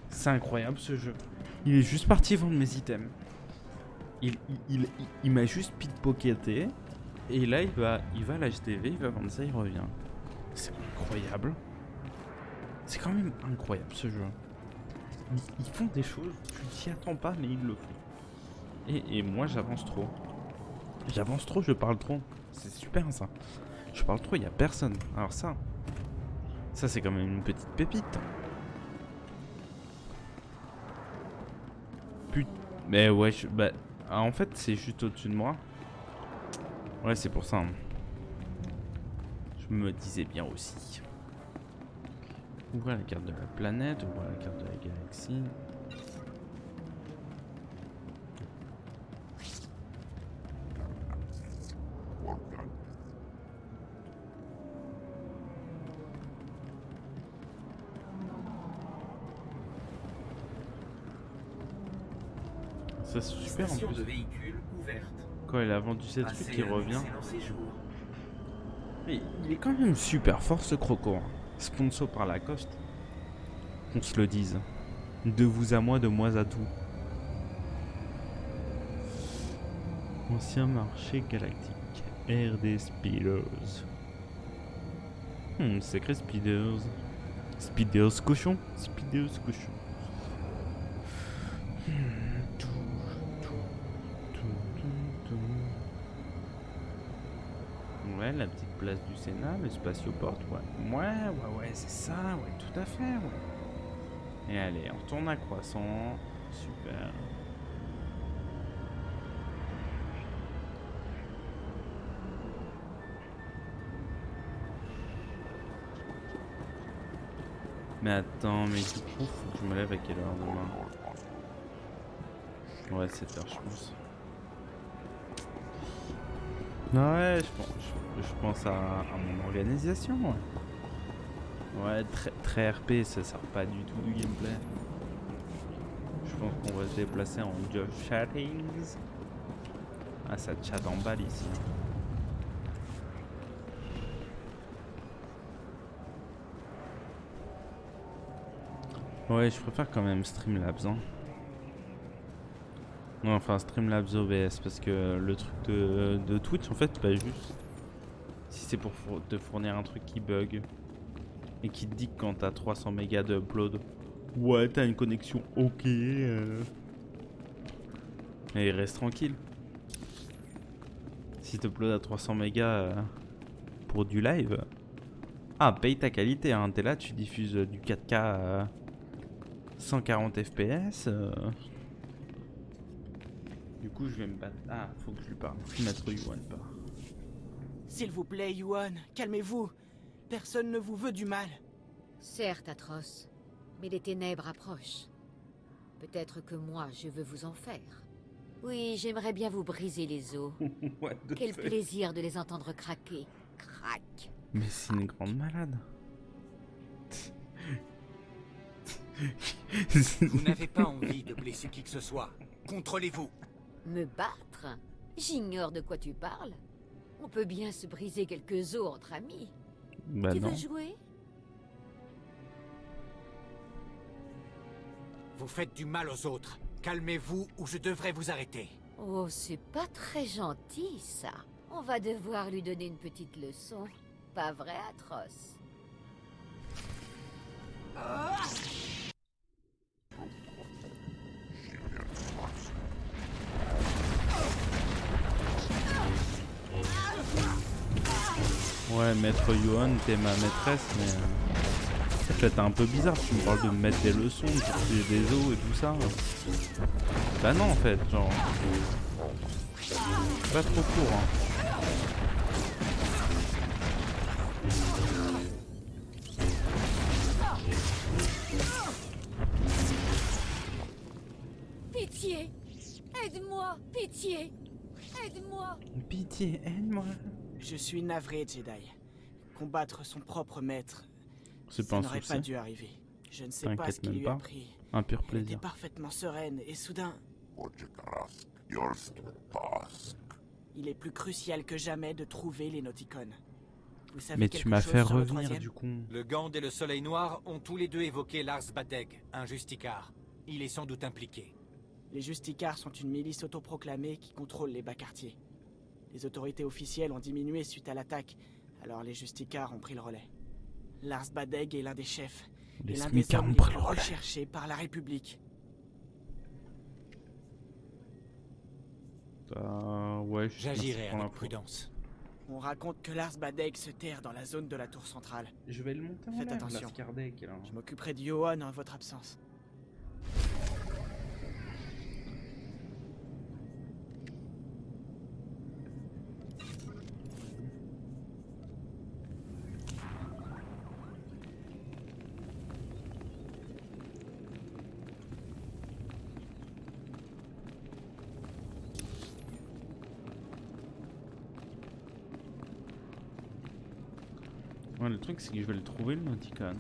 C'est incroyable ce jeu. Il est juste parti vendre mes items. Il m'a juste pickpocketé. Et là, il va à l'HDV, il va vendre ça, il revient. C'est incroyable. C'est quand même incroyable ce jeu. Ils font des choses, tu t'y attends pas, mais ils le font. Et moi, j'avance trop. J'avance trop, je parle trop. C'est super ça. Je parle trop, il y a personne. Alors ça c'est quand même une petite pépite. Mais ouais, en fait, c'est juste au-dessus de moi. Ouais, c'est pour ça. Hein. Je me disais bien aussi. Ouvrir la carte de la planète, ouvrir la carte de la galaxie. Ça c'est super en plus. De véhicule ouverte. Quand il a vendu ses trucs, il revient. Mais il est quand même super fort ce croco. Hein. Sponsor par Lacoste. Qu'on se le dise. De vous à moi, de moi à tout. Ancien marché galactique. Air des Speeders. Sacré Speeders. Speeders cochon. Speeders cochon. Ouais, la petite place du Sénat, le spatioport, ouais, c'est ça, ouais, tout à fait, ouais. Et allez, on retourne à Croissant, super. Mais attends, mais du coup, faut que je me lève à quelle heure demain? Ouais, 7 heures, je pense. Ouais, je pense à mon organisation. Ouais, très RP, ça sert pas du tout du gameplay. Je pense qu'on va se déplacer en job chattings. Ah, ça chatte en balle ici. Ouais, je préfère quand même Streamlabs. Hein. Non, enfin Streamlabs OBS parce que le truc de Twitch en fait pas juste. Si c'est pour te fournir un truc qui bug et qui te dit que quand t'as 300 mégas de upload, ouais t'as une connexion ok. Et reste tranquille. Si t'uploads à 300 mégas pour du live, paye ta qualité. Hein. T'es là, tu diffuses du 4K 140 FPS. Du coup, je vais me battre. Ah, faut que je lui parle. Maître Yuan part. S'il vous plaît, Yuan, calmez-vous. Personne ne vous veut du mal. Certes, Atroce, mais les ténèbres approchent. Peut-être que moi, je veux vous en faire. Oui, j'aimerais bien vous briser les os. Quel plaisir de les entendre craquer. Crac. Mais c'est une grande malade. Vous n'avez pas envie de blesser qui que ce soit. Contrôlez-vous. Me battre? J'ignore de quoi tu parles. On peut bien se briser quelques os entre amis. Bah tu non. veux jouer? Vous faites du mal aux autres. Calmez-vous ou je devrais vous arrêter. Oh, c'est pas très gentil, ça. On va devoir lui donner une petite leçon. Pas vrai, Atroce? Ouais, Maître Yuan, t'es ma maîtresse, mais... là, t'es un peu bizarre, tu me parles de me mettre des leçons, de tirer des os et tout ça. Bah non, en fait, genre... Pas trop court, hein. Pitié! Aide-moi! Pitié! Aide-moi! Pitié, aide-moi! Je suis navré, Jedi. Combattre son propre maître, C'est pas ça un n'aurait souci. pas dû arriver. Je ne sais pas T'inquiète ce qui même lui pas. a pris. Un pur Elle était plaisir. parfaitement sereine et soudain, il est plus crucial que jamais de trouver les Nauticones. Vous savez Mais quelque tu m'as chose fait sur le revenir troisième du coup. Le Gand et le Soleil Noir ont tous les deux évoqué Lars Badeg, un Justicar. Il est sans doute impliqué. Les Justicars sont une milice autoproclamée qui contrôle les bas quartiers. Les autorités officielles ont diminué suite à l'attaque, alors les Justicars ont pris le relais. Lars Badeg est l'un des chefs, Les et l'un des smicards hommes ont les pris plus le relais. recherchés par la République. Ouais, J'agirai prends avec l'info. prudence. On raconte que Lars Badeg se terre dans la zone de la tour centrale. Je vais le monter en Faites l'air, attention. Lars Kardec, là. Je m'occuperai de Johan en votre absence. Ouais, le truc c'est que je vais le trouver le Nauticon.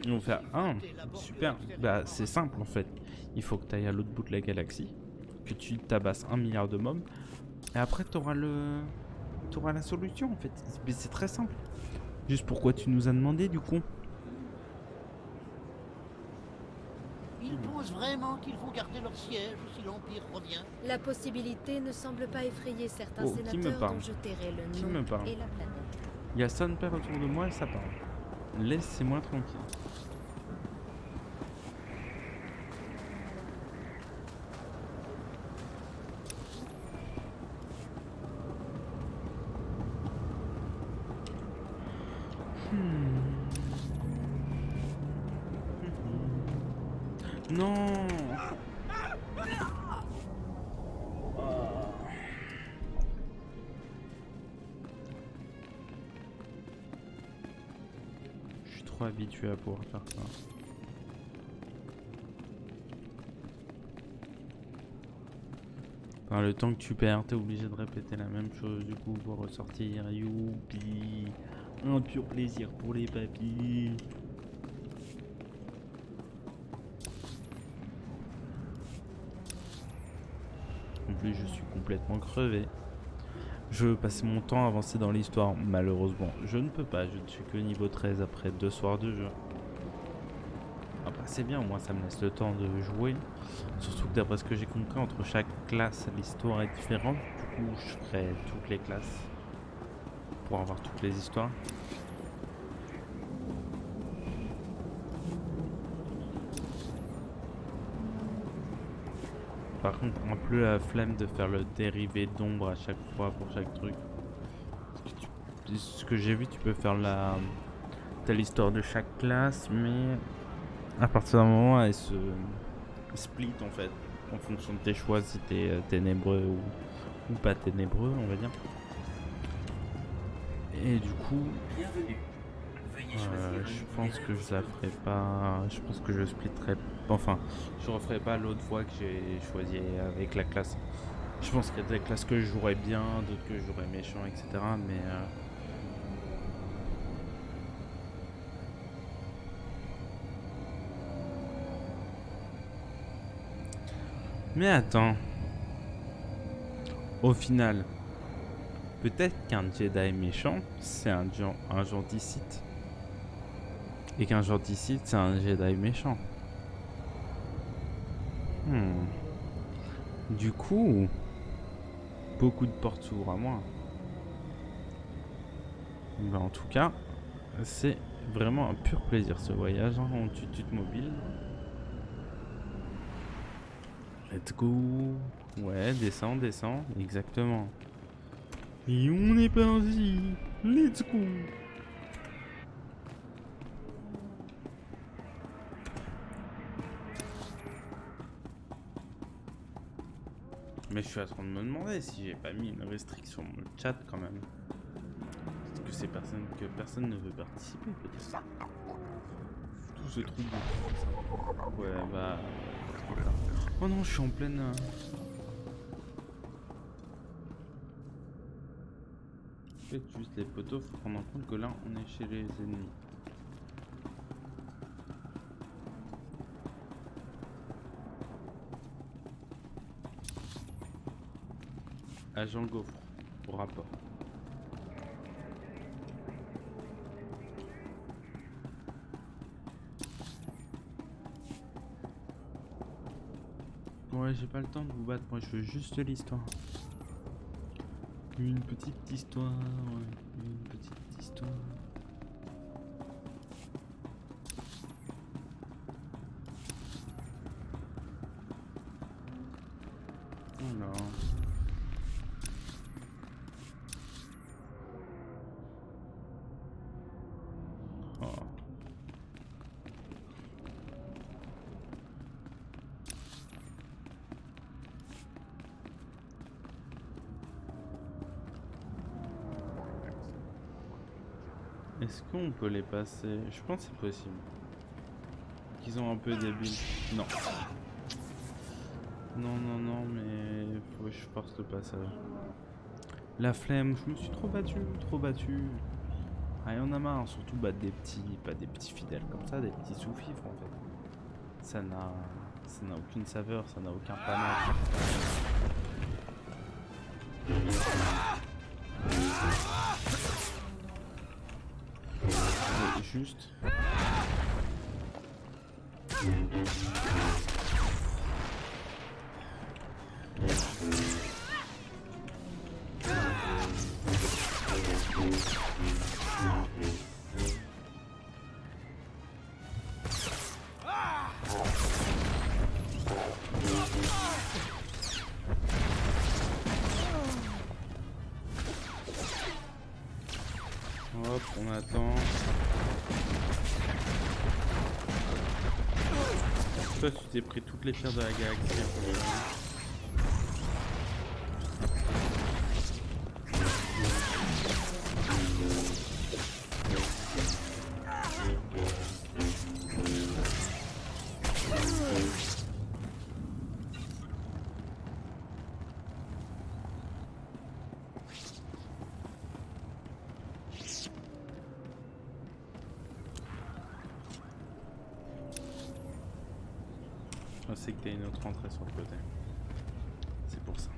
Ils vont faire super. Bah c'est simple en fait. Il faut que tu ailles à l'autre bout de la galaxie, que tu tabasses 1 milliard de mobs, et après t'auras la solution en fait. Mais c'est très simple. Juste pourquoi tu nous as demandé du coup? Ils pensent vraiment qu'ils vont garder leur siège si l'Empire revient? La possibilité ne semble pas effrayer certains Oh, qui me sénateurs parle? dont je tairai le Qui nom me parle? et la planète. Il y a son père autour de moi et ça parle. Laissez-moi tranquille. Non. Je suis trop habitué à pouvoir faire ça. Enfin, le temps que tu perds, t'es obligé de répéter la même chose du coup pour ressortir. Youpi, un pur plaisir pour les papis. En plus, je suis complètement crevé. Je veux passer mon temps à avancer dans l'histoire. Malheureusement, je ne peux pas. Je ne suis que niveau 13 après 2 soirs de jeu. Après, c'est bien, au moins ça me laisse le temps de jouer. Surtout que d'après ce que j'ai compris, entre chaque classe, l'histoire est différente. Du coup, je ferai toutes les classes pour avoir toutes les histoires. Par contre, un peu la flemme de faire le dérivé d'ombre à chaque fois pour chaque truc. Ce que j'ai vu, tu peux faire t'as l'histoire de chaque classe, mais à partir d'un moment, elle se split en fait, en fonction de tes choix, si t'es ténébreux ou pas ténébreux, on va dire. Et du coup, Bienvenue. Veuillez choisir je pense que je la ferai pas. Je pense que je splitterai. Enfin, je referai pas l'autre fois que j'ai choisi avec la classe. Je pense qu'il y a des classes que je jouerais bien, d'autres que je jouerais méchant, etc. Mais attends. Au final, peut-être qu'un Jedi méchant, c'est un gentil Sith. Et qu'un gentil Sith, c'est un Jedi méchant. Du coup, beaucoup de portes s'ouvrent à moi. Ben, en tout cas, c'est vraiment un pur plaisir ce voyage en tutute mobile. Let's go. Ouais, descends, exactement. Et on est parti. Let's go. Mais je suis en train de me demander si j'ai pas mis une restriction dans le chat quand même. Parce que personne ne veut participer peut-être. Tout ce truc de... Ouais bah... trop tard. Oh non, je suis en pleine... Faites juste les poteaux, faut prendre en compte que là, on est chez les ennemis. Agent Gaufre, au rapport. Ouais, j'ai pas le temps de vous battre, moi je veux juste l'histoire. Une petite histoire, ouais, une petite histoire. Alors... Oh. Est-ce qu'on peut les passer? Je pense que c'est possible. Qu'ils ont un peu débiles. Non. Non, non, non, mais faut que je force le passage. La flemme, je me suis trop battu, trop battu. Ah, y en a marre, surtout battre des petits, pas des petits fidèles comme ça, des petits sous-fifres en fait. Ça n'a aucune saveur, ça n'a aucun panache. Juste. Hop, on attend. Toi, tu t'es pris toutes les pierres de la galaxie. Je sais que t'as une autre entrée sur le côté. C'est pour ça.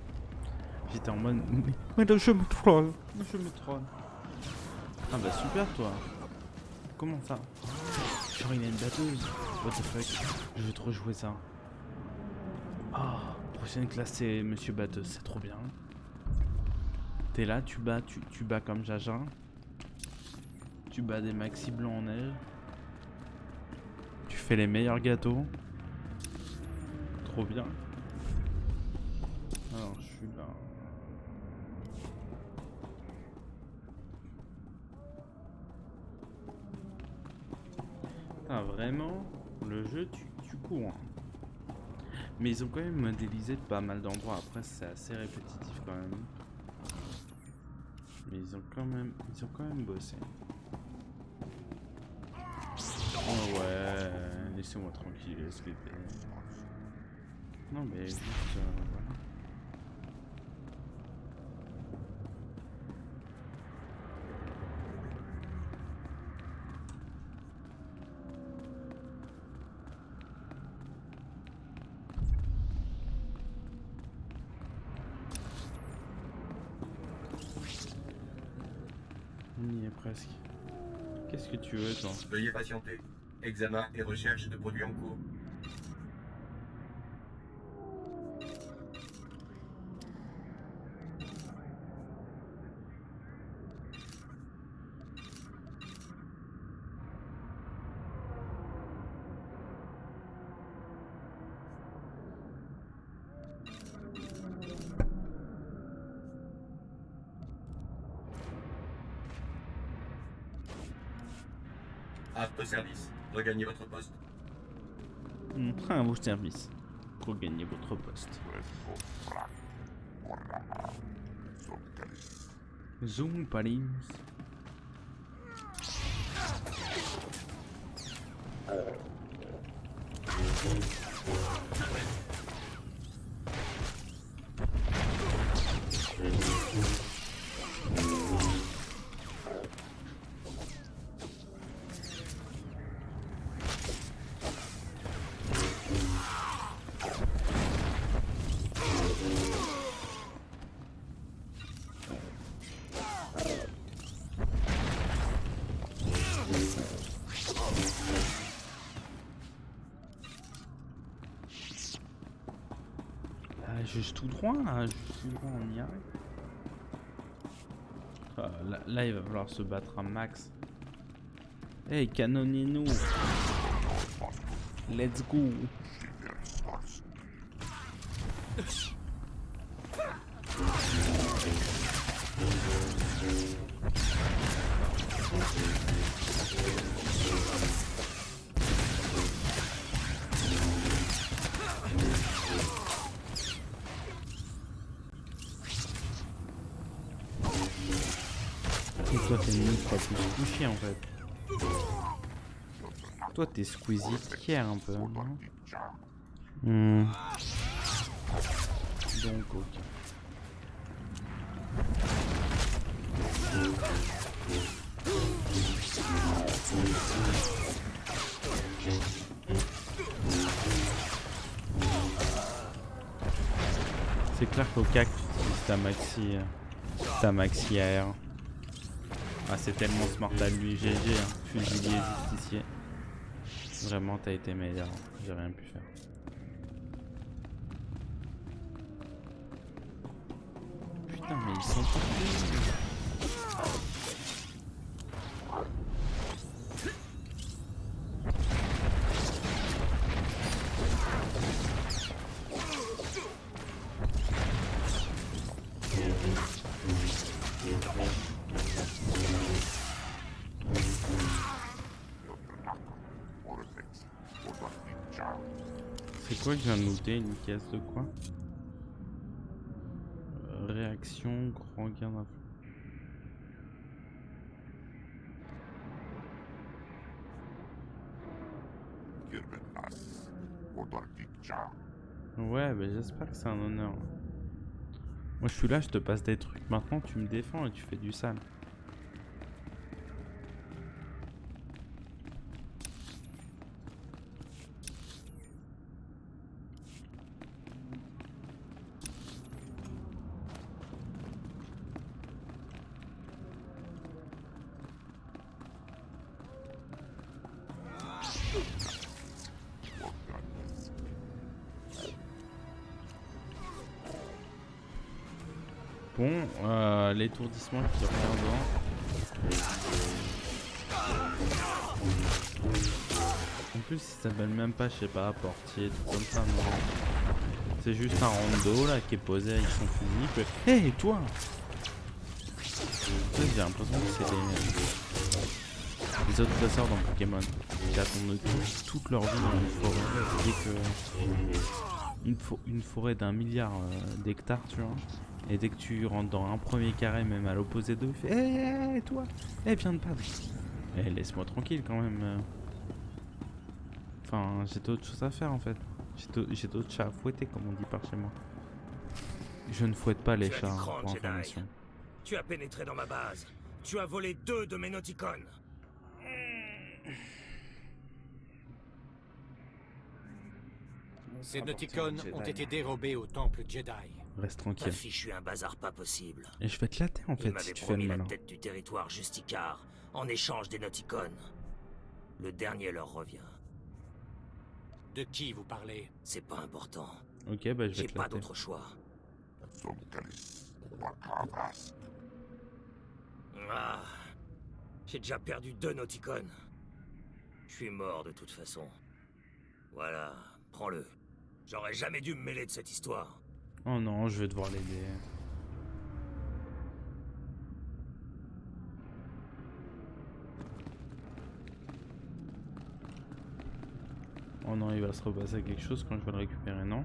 J'étais en mode... Mais là, je me troll. Je me troll. Ah bah super toi. Comment ça? Genre il a une batteuse. What the fuck? Je veux trop jouer ça. Ah, prochaine classe c'est Monsieur Batteuse, c'est trop bien. T'es là, tu bats comme Jaja. Tu bats des maxi blancs en neige. Tu fais les meilleurs gâteaux. Trop bien. Alors je suis là. Ah vraiment, le jeu tu cours. Hein. Mais ils ont quand même modélisé pas mal d'endroits. Après c'est assez répétitif quand même. Mais ils ont quand même bossé. Oh ouais, laissez-moi tranquille, s'il vous plaît. Non mais juste voilà. On y est presque. Qu'est-ce que tu veux toi? Veuillez patienter. Examen et recherche de produits en cours. Apte au service. Regagnez votre poste. À vos services. Regagnez votre poste. Zoom Paris. Juste tout droit là, juste tout droit, on y arrive. Là, il va falloir se battre à max. Hey, canonnez-nous. Let's go. Et toi t'es une pas plus couché en fait. Toi t'es Squeezie tiers un peu, non? Donc ok. C'est clair qu'au CAC tu utilises ta maxi AR. Ah c'est tellement smart à lui, GG, hein. Fusilier, justicier. Vraiment t'as été meilleur, j'ai rien pu faire. Putain mais ils sont partis. C'est quoi que je viens de noter? Une caisse de quoi? Réaction, grand gain d'info. Ouais, bah j'espère que c'est un honneur. Moi je suis là, je te passe des trucs. Maintenant tu me défends et tu fais du sale. Bon, l'étourdissement qui revient devant. En plus, il s'appelle même pas, je sais pas, portier, tout comme ça, non. C'est juste un rando là qui est posé avec son fusil. Hé, toi! J'ai l'impression que c'est les autres chasseurs dans Pokémon qui attendent toute leur vie dans une forêt. Une forêt d'1 milliard d'hectares, tu vois. Et dès que tu rentres dans un premier carré, même à l'opposé d'eux, il fait hé, toi, viens de pas. Eh, laisse-moi tranquille quand même. Enfin, j'ai d'autres choses à faire en fait. J'ai d'autres chats à fouetter, comme on dit par chez moi. Je ne fouette pas les chats, pour information. Tu as pénétré dans ma base. Tu as volé 2 de mes Nauticones. Ces Nauticones ont été dérobés au temple Jedi. Reste tranquille. T'as fichu un bazar pas possible. Et je vais te latter en fait si tu fais le malin. La tête du territoire Justicar en échange des Nauticones. Le dernier leur revient. De qui vous parlez? C'est pas important. Ok, bah je vais te latter. J'ai pas d'autre choix. Ah, j'ai déjà perdu 2 Nauticones. Je suis mort de toute façon. Voilà, prends-le. J'aurais jamais dû me mêler de cette histoire. Oh non, je vais devoir l'aider. Oh non, il va se repasser quelque chose quand je vais le récupérer, non?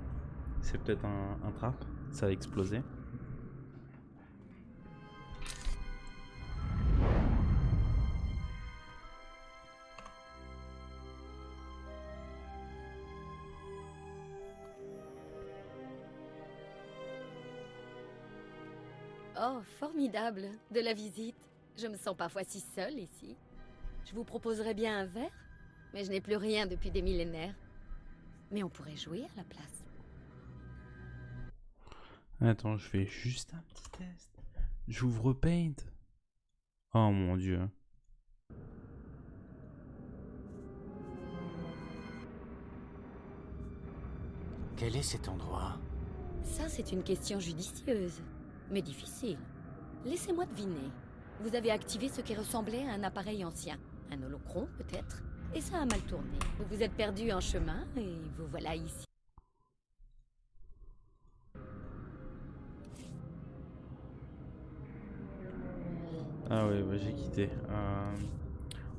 C'est peut-être un trap, ça va exploser. Oh, formidable, de la visite. Je me sens parfois si seule ici. Je vous proposerais bien un verre, mais je n'ai plus rien depuis des millénaires. Mais on pourrait jouer à la place. Attends, je fais juste un petit test. J'ouvre Paint. Oh mon dieu. Quel est cet endroit? Ça, c'est une question judicieuse, mais difficile. Laissez-moi deviner. Vous avez activé ce qui ressemblait à un appareil ancien. Un holocron, peut-être. Et ça a mal tourné. Vous vous êtes perdu en chemin, et vous voilà ici. Ah ouais, bah, j'ai quitté.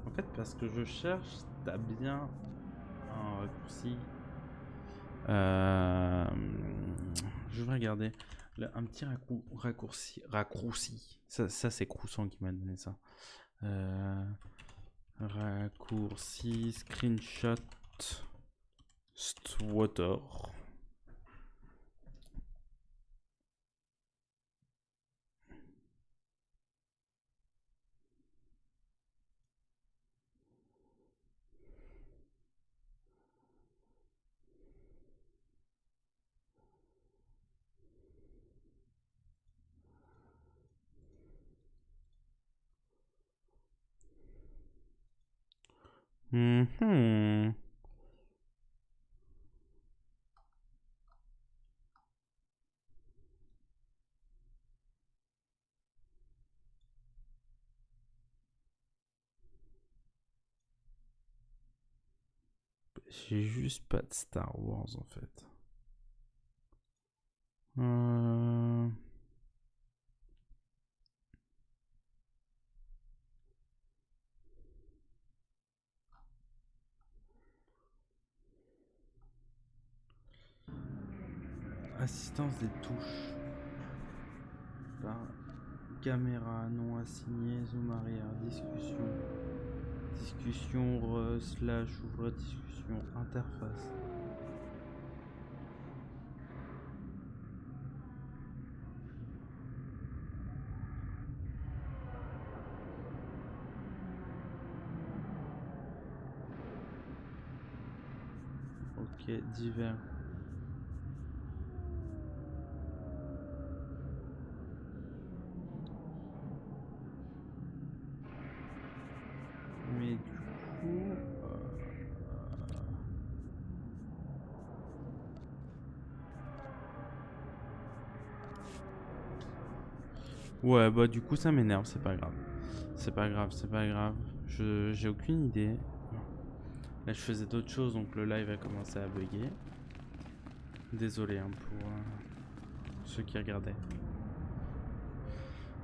En fait, parce que je cherche, t'as bien un raccourci. Je vais regarder. Un petit raccourci. Ça c'est Croussan qui m'a donné ça. Raccourci, screenshot, Stwater. Mhm. J'ai juste pas de Star Wars en fait. Assistance des touches. Par caméra non assignée, zoom arrière, discussion. Discussion slash ouvre discussion, interface. Ok, divers. Mais du coup... Ouais, bah du coup ça m'énerve, c'est pas grave. C'est pas grave, c'est pas grave. J'ai aucune idée. Là je faisais d'autres choses, donc le live a commencé à bugger. Désolé hein, pour ceux qui regardaient.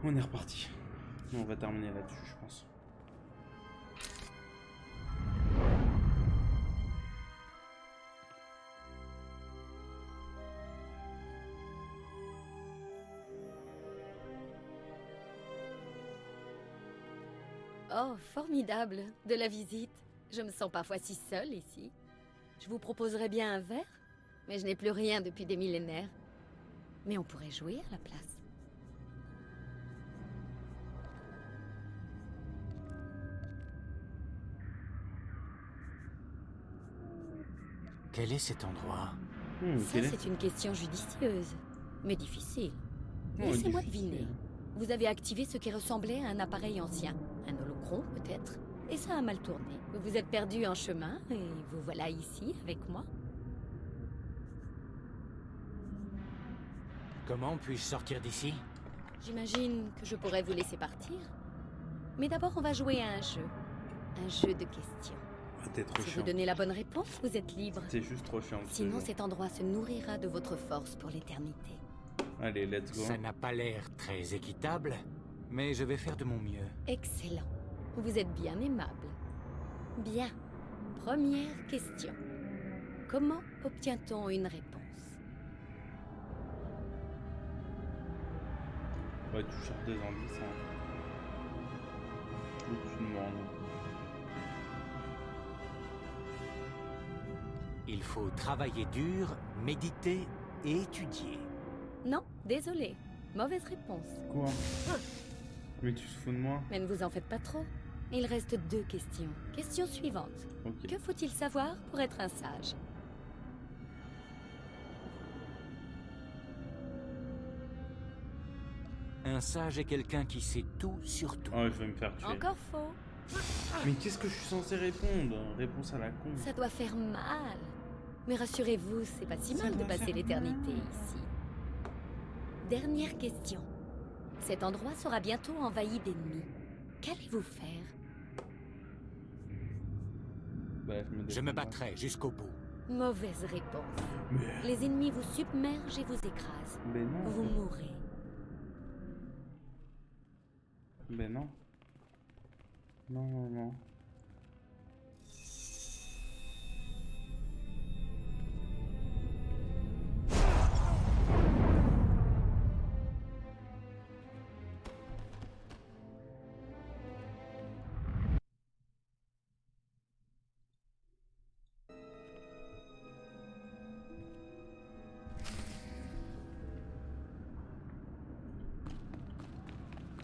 On est reparti. On va terminer là-dessus, je pense. Oh, formidable, de la visite. Je me sens parfois si seule ici. Je vous proposerais bien un verre, mais je n'ai plus rien depuis des millénaires. Mais on pourrait jouer à la place. Quel est cet endroit? Ça, c'est une question judicieuse, mais difficile. Laissez-moi deviner. Vous avez activé ce qui ressemblait à un appareil ancien. Un holocron, peut-être. Et ça a mal tourné. Vous vous êtes perdu en chemin, et vous voilà ici, avec moi. Comment puis-je sortir d'ici? J'imagine que je pourrais vous laisser partir. Mais d'abord, on va jouer à un jeu. Un jeu de questions. T'es trop Si chiant. vous donnez la bonne réponse, vous êtes libre. C'est juste trop chiant. Sinon, cet endroit se nourrira de votre force pour l'éternité. Allez, let's go. Ça n'a pas l'air très équitable, mais je vais faire de mon mieux. Excellent. Vous êtes bien aimable. Bien. Première question. Comment obtient-on une réponse? Ouais, tu cherches des indices, hein. Ou tu demandes. Il faut travailler dur, méditer et étudier. Non, désolé. Mauvaise réponse. Quoi? Mais tu te fous de moi? Mais ne vous en faites pas trop. Il reste 2 questions. Question suivante. Ok. Que faut-il savoir pour être un sage? Un sage est quelqu'un qui sait tout sur tout. Oh, je vais me faire tuer. Encore faux. Mais qu'est-ce que je suis censé répondre? Réponse à la con. Ça doit faire mal. Mais rassurez-vous, c'est pas si mal de passer l'éternité ici. Dernière question. Cet endroit sera bientôt envahi d'ennemis. Qu'allez-vous faire? Je me battrai jusqu'au bout. Mauvaise réponse. Les ennemis vous submergent et vous écrasent. Mais non. Vous mourrez. Mais non. Non, non, non.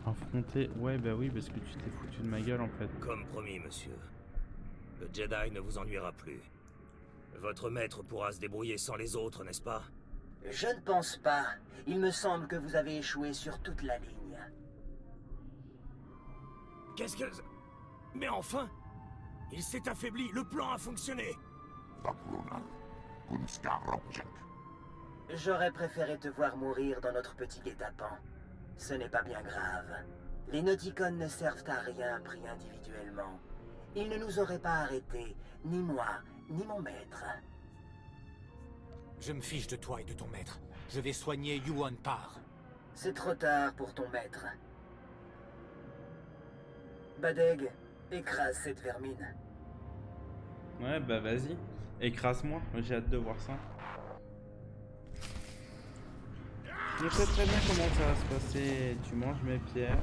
Affronter... Ouais, bah oui, parce que tu t'es foutu de ma gueule, en fait. Comme promis, monsieur. Le Jedi ne vous ennuiera plus. Votre maître pourra se débrouiller sans les autres, n'est-ce pas? Je ne pense pas. Il me semble que vous avez échoué sur toute la ligne. Qu'est-ce que... Mais enfin! Il s'est affaibli, le plan a fonctionné! J'aurais préféré te voir mourir dans notre petit guet-apens. Ce n'est pas bien grave. Les Nauticons ne servent à rien pris individuellement. Ils ne nous auraient pas arrêtés, ni moi, ni mon maître. Je me fiche de toi et de ton maître. Je vais soigner Yuan Par. C'est trop tard pour ton maître. Badeg, écrase cette vermine. Ouais, bah vas-y. Écrase-moi, j'ai hâte de voir ça. Je sais très bien comment ça va se passer. Tu manges mes pierres.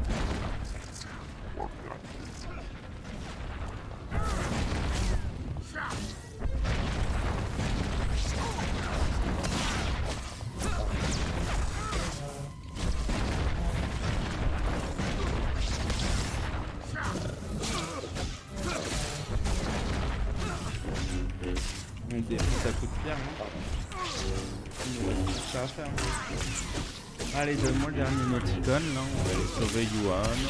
On défie ça coup de pierre, hein. Ça va faire. Allez, donne-moi le dernier Nauticon, là, on va aller sauver Yuan.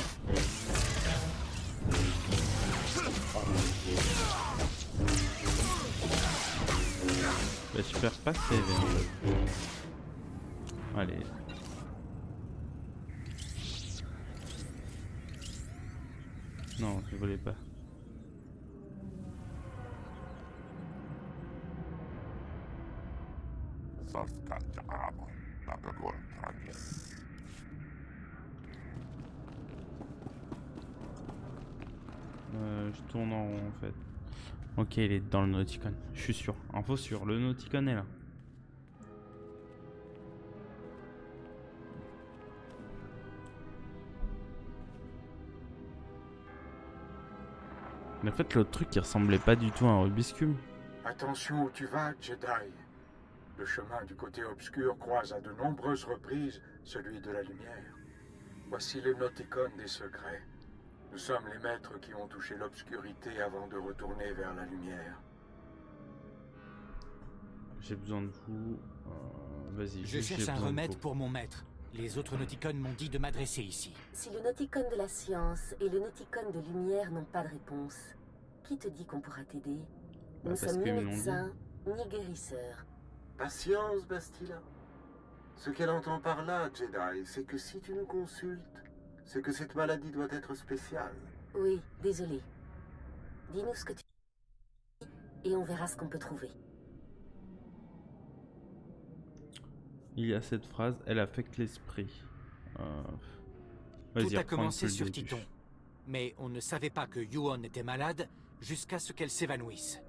Bah, je perds pas CV en fait. Allez. Non, je voulais pas. Je tourne en rond en fait. Ok, il est dans le Nauticon. Je suis sûr. Info sûr, le Nauticon est là. Mais en fait, l'autre truc qui ressemblait pas du tout à un Rubik's Cube. Attention où tu vas, Jedi. Le chemin du côté obscur croise à de nombreuses reprises celui de la lumière. Voici le Nauticon des secrets. Nous sommes les maîtres qui ont touché l'obscurité avant de retourner vers la lumière. J'ai besoin de vous. Vas-y. Je cherche un remède pour mon maître. Les autres Nauticons m'ont dit de m'adresser ici. Si le Nauticon de la science et le Nauticon de lumière n'ont pas de réponse, qui te dit qu'on pourra t'aider? Nous sommes ni médecins, ni guérisseurs. Patience, Bastila. Ce qu'elle entend par là, Jedi, c'est que si tu nous consultes, c'est que cette maladie doit être spéciale. Oui, désolé. Dis-nous ce que tu dis et on verra ce qu'on peut trouver. Il y a cette phrase, elle affecte l'esprit. Tout a commencé sur Titon, mais on ne savait pas que Yuan était malade jusqu'à ce qu'elle s'évanouisse.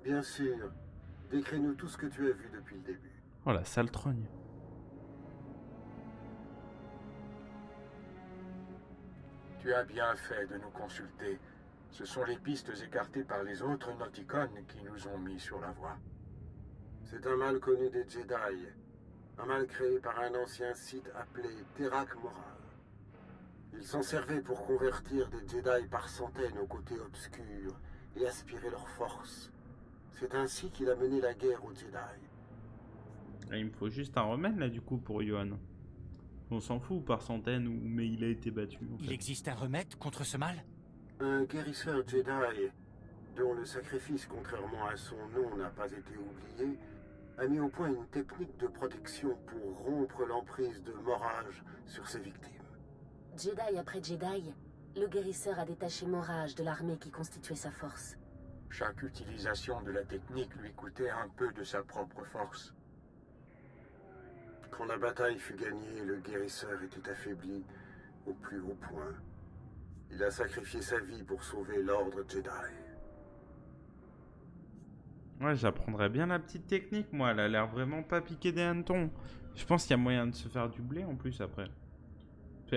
Bien sûr. Décris-nous tout ce que tu as vu depuis le début. Oh la sale trogne. Tu as bien fait de nous consulter. Ce sont les pistes écartées par les autres Nauticons qui nous ont mis sur la voie. C'est un mal connu des Jedi. Un mal créé par un ancien Sith appelé Terak Moral. Il s'en servait pour convertir des Jedi par centaines au côté obscur et aspirer leur force. C'est ainsi qu'il a mené la guerre aux Jedi. Là, il me faut juste un remède là du coup pour Yuan. On s'en fout par centaines ou mais il a été battu. En fait. Il existe un remède contre ce mal? Un guérisseur Jedi, dont le sacrifice, contrairement à son nom, n'a pas été oublié, a mis au point une technique de protection pour rompre l'emprise de Morage sur ses victimes. Jedi après Jedi, le guérisseur a détaché Morage de l'armée qui constituait sa force. Chaque utilisation de la technique lui coûtait un peu de sa propre force. Quand la bataille fut gagnée, le guérisseur était affaibli au plus haut point. Il a sacrifié sa vie pour sauver l'ordre Jedi. Ouais, j'apprendrais bien la petite technique, moi. Elle a l'air vraiment pas piquée des hannetons. Je pense qu'il y a moyen de se faire du blé en plus après.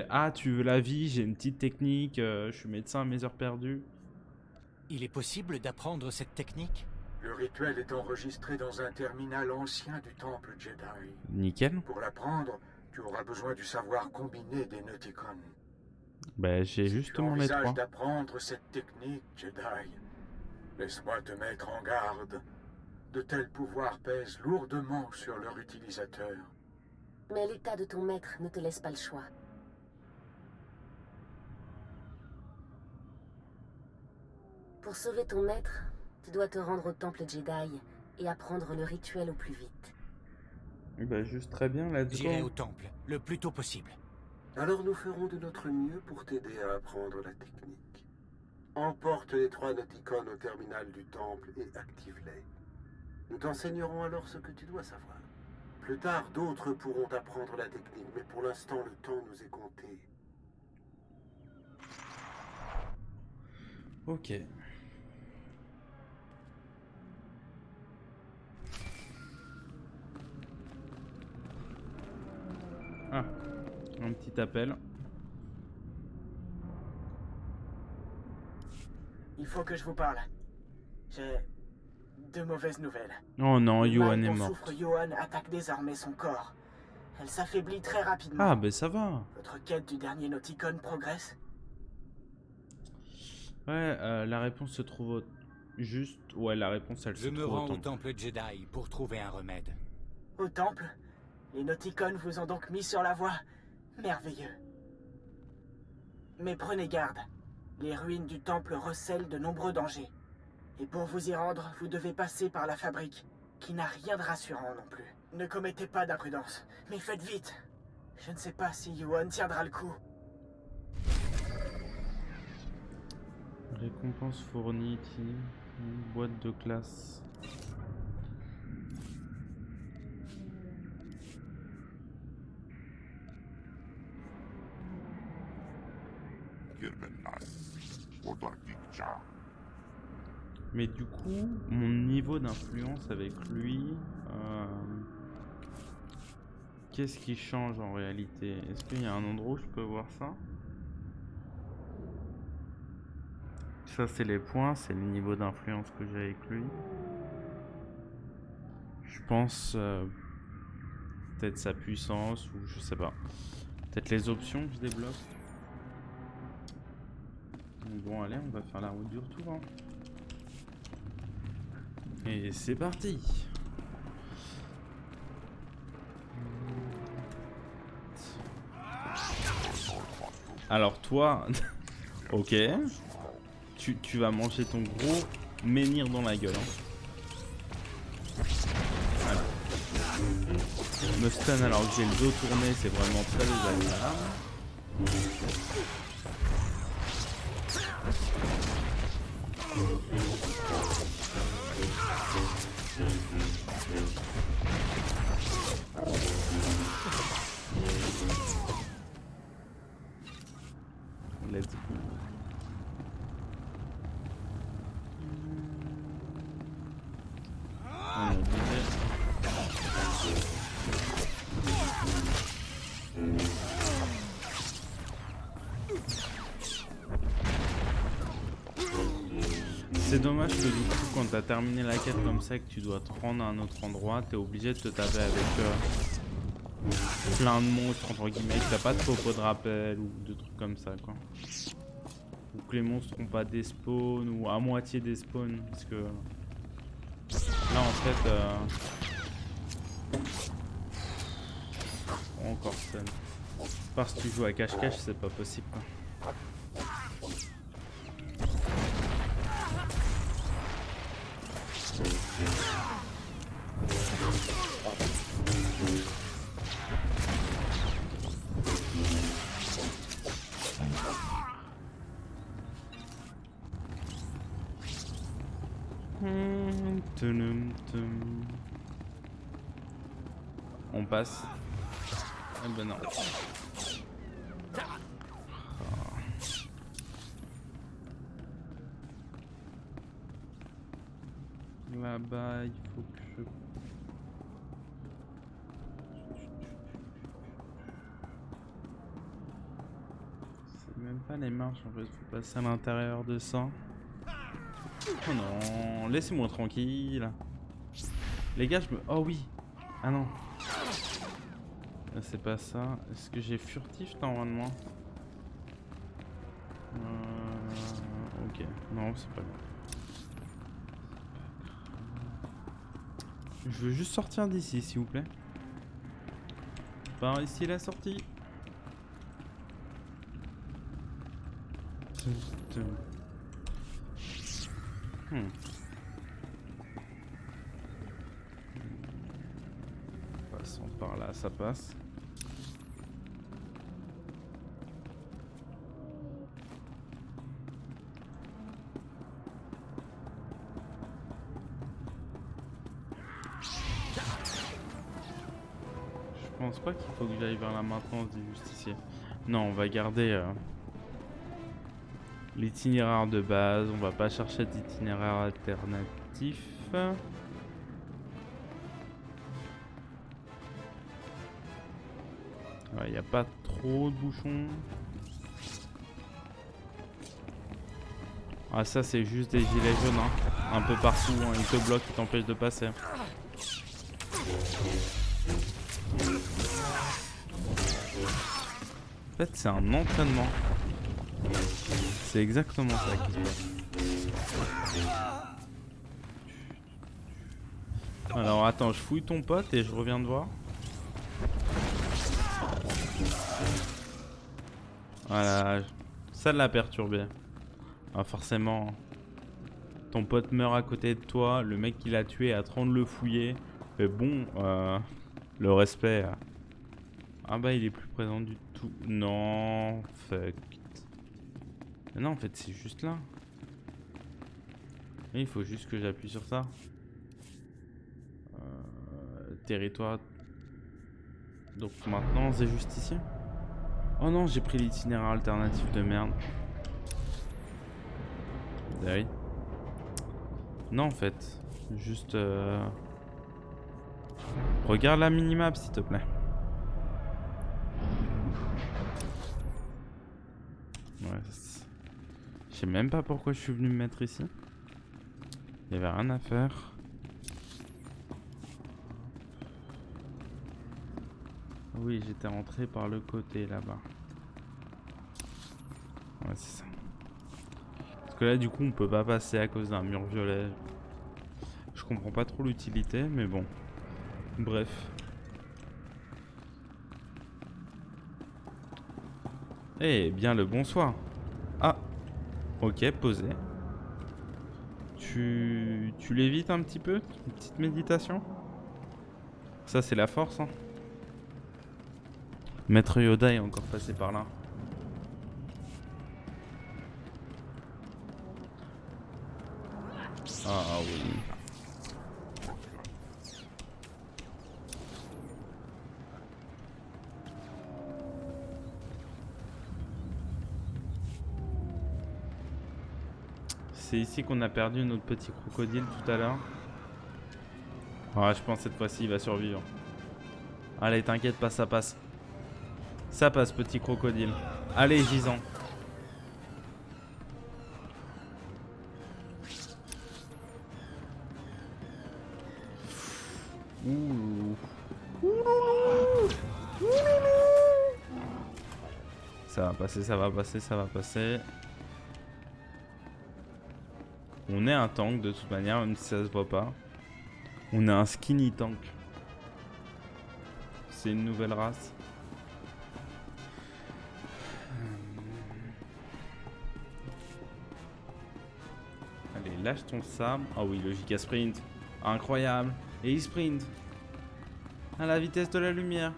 Ah, tu veux la vie, j'ai une petite technique, je suis médecin à mes heures perdues. Il est possible d'apprendre cette technique? Le rituel est enregistré dans un terminal ancien du temple Jedi. Nickel. Pour l'apprendre, tu auras besoin du savoir combiné des Nauticons. Ben, j'ai justement les 3. Si tu envisages d'apprendre cette technique, Jedi, laisse-moi te mettre en garde. De tels pouvoirs pèsent lourdement sur leur utilisateur. Mais l'état de ton maître ne te laisse pas le choix. Pour sauver ton maître, tu dois te rendre au temple Jedi et apprendre le rituel au plus vite. Bah juste très bien, let's go. J'irai au temple, le plus tôt possible. Alors nous ferons de notre mieux pour t'aider à apprendre la technique. Emporte les 3 Nauticons au terminal du temple et active-les. Nous t'enseignerons alors ce que tu dois savoir. Plus tard, d'autres pourront apprendre la technique, mais pour l'instant, le temps nous est compté. Ok. Ah, un petit appel. Il faut que je vous parle. J'ai de mauvaises nouvelles. Oh non, Yuan est dont mort. souffre Yuan attaque désormais son corps. Elle s'affaiblit très rapidement. Ah, ben ça va. Votre quête du dernier Nauticon progresse? Ouais, la réponse se trouve juste... Ouais, la réponse, elle se trouve Je me rends au au temple Jedi pour trouver un remède. Au temple? Les Nauticons vous ont donc mis sur la voie? Merveilleux. Mais prenez garde. Les ruines du temple recèlent de nombreux dangers. Et pour vous y rendre, vous devez passer par la fabrique, qui n'a rien de rassurant non plus. Ne commettez pas d'imprudence, mais faites vite. Je ne sais pas si Yuan tiendra le coup. Récompense fournie, boîte de classe. Mais du coup, mon niveau d'influence avec lui, qu'est-ce qui change en réalité? Est-ce qu'il y a un endroit où je peux voir ça? Ça c'est les points, c'est le niveau d'influence que j'ai avec lui. Je pense peut-être sa puissance ou je sais pas. Peut-être les options que je débloque. Bon allez, on va faire la route du retour. Hein. Et c'est parti. Alors toi, ok. Tu vas manger ton gros menhir dans la gueule. Hein. Voilà. Me stun alors que j'ai le dos tourné, c'est vraiment très désagréable. Let's go. On est obligé. C'est dommage que du coup quand t'as terminé la quête comme ça que tu dois te rendre à un autre endroit, t'es obligé de te taper avec plein de monstres entre guillemets, que t'as pas de popo de rappel ou de trucs comme ça quoi. Ou que les monstres ont pas des spawns ou à moitié des spawns parce que là en fait encore stun. Parce que tu joues à cache-cache c'est pas possible quoi. On passe. Eh ben non. Là-bas, il faut que je... C'est même pas les marches en fait, faut passer à l'intérieur de ça. Oh non, laissez-moi tranquille. Les gars, je me... Oh oui. Ah non. C'est pas ça. Est-ce que j'ai furtif normalement? Ok. Non, c'est pas grave. Je veux juste sortir d'ici, s'il vous plaît. Par ici la sortie. Passons par là, ça passe. Je pense pas qu'il faut que j'aille vers la maintenance des justiciers. Non, on va garder l'itinéraire de base. On va pas chercher d'itinéraire alternatif. Il n'y a pas trop de bouchons. Ah ça c'est juste des gilets jaunes hein. Un peu partout, hein. Ils te bloquent, ils t'empêchent de passer. En fait c'est un entraînement. C'est exactement ça qui se passe. Alors attends, je fouille ton pote et je reviens te voir. Voilà, ça l'a perturbé. Ah, forcément, ton pote meurt à côté de toi, le mec qui l'a tué est en train de le fouiller. Mais bon, le respect. Ah bah il est plus présent du tout. Non, fuck. Mais non, en fait c'est juste là. Et il faut juste que j'appuie sur ça. Territoire. Donc maintenant c'est juste ici. Oh non, j'ai pris l'itinéraire alternatif de merde. Oui. Non en fait, juste regarde la minimap s'il te plaît. Ouais, je sais même pas pourquoi je suis venu me mettre ici. Il y avait rien à faire. Oui, j'étais rentré par le côté là-bas. Ouais, c'est ça. Parce que là, du coup, on peut pas passer à cause d'un mur violet. Je comprends pas trop l'utilité, mais bon. Bref. Eh bien, le bonsoir. Ah. Ok, posé. Tu l'évites un petit peu? Une petite méditation? Ça, c'est la force, hein. Maître Yoda est encore passé par là. Ah oui. C'est ici qu'on a perdu notre petit crocodile tout à l'heure. Ah, je pense que cette fois-ci il va survivre. Allez, t'inquiète pas, ça passe. Ça passe, petit crocodile. Allez, gisant. Ouh. Ça va passer, ça va passer, ça va passer. On est un tank de toute manière, même si ça se voit pas. On est un skinny tank. C'est une nouvelle race. Allez, lâche ton sabre. Ah oui, le giga sprint. Incroyable. Et il sprint. À la vitesse de la lumière.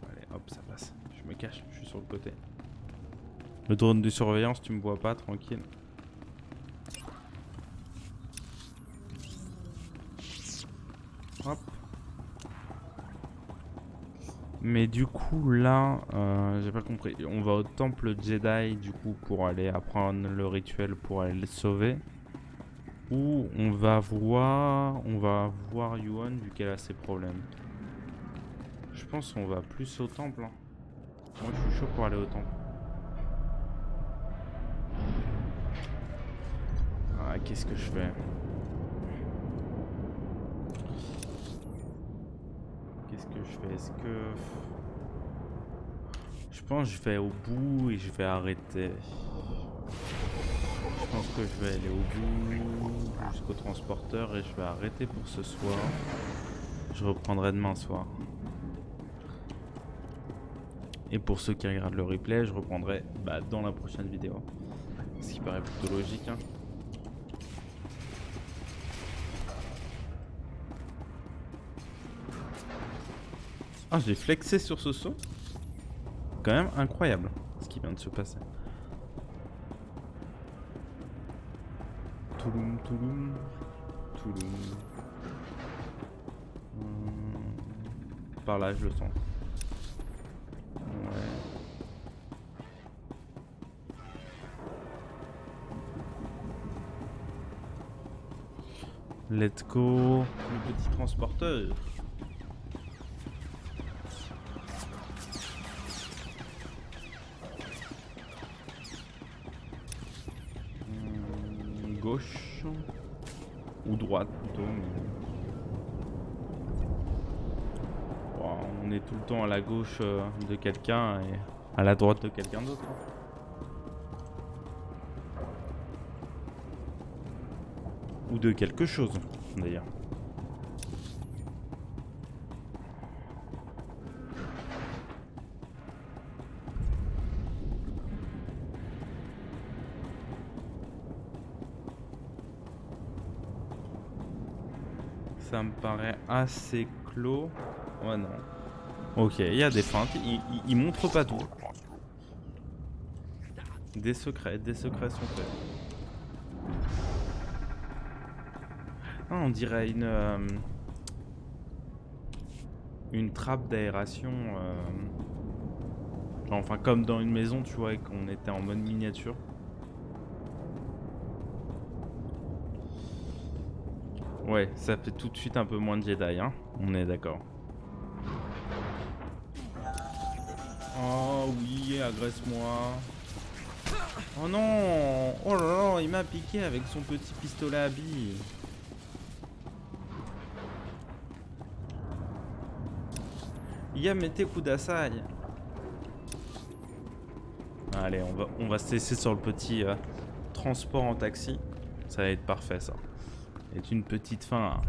Allez, hop, ça passe. Je me cache, je suis sur le côté. Le drone de surveillance, tu me vois pas, tranquille. Hop. Mais du coup là, j'ai pas compris. On va au temple Jedi du coup pour aller apprendre le rituel pour aller le sauver. Ou on va voir Yuan vu qu'elle a ses problèmes. Je pense qu'on va plus au temple. Hein. Moi je suis chaud pour aller au temple. Ah, qu'est-ce que je fais? Est-ce que... Je pense que je vais au bout et je vais arrêter. Je pense que je vais aller au bout jusqu'au transporteur et je vais arrêter pour ce soir. Je reprendrai demain soir. Et pour ceux qui regardent le replay, je reprendrai dans la prochaine vidéo. Ce qui paraît plutôt logique. Hein. Ah, j'ai flexé sur ce saut. Quand même incroyable ce qui vient de se passer. Touloum, touloum, touloum. Par là, je le sens. Ouais. Let's go. Le petit transporteur. Gauche ou droite plutôt. Bon, on est tout le temps à la gauche de quelqu'un et à la droite de quelqu'un d'autre. Ou de quelque chose d'ailleurs. Ça me paraît assez clos. Ouais, non. Ok, il y a des feintes. Il montre pas tout. Des secrets sont faits. Ah, on dirait une trappe d'aération. Genre, enfin, comme dans une maison, tu vois, et qu'on était en mode miniature. Ouais, ça fait tout de suite un peu moins de Jedi, hein. On est d'accord. Oh oui, agresse-moi. Oh non. Oh là là, il m'a piqué avec son petit pistolet à billes. Yamete Kudasai. Allez, on va se laisser sur le petit transport en taxi. Ça va être parfait, ça. C'est une petite fin,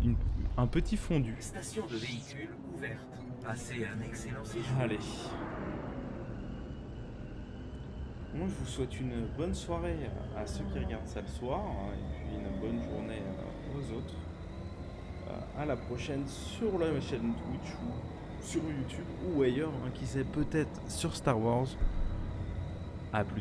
un petit fondu. Station de véhicule ouverte. Passez un excellent séjour. Allez. Moi, je vous souhaite une bonne soirée à ceux qui regardent ça le soir, hein, et puis une bonne journée aux autres. À la prochaine sur la chaîne Twitch ou sur YouTube ou ailleurs, hein, qui sait, peut-être sur Star Wars. À plus tard.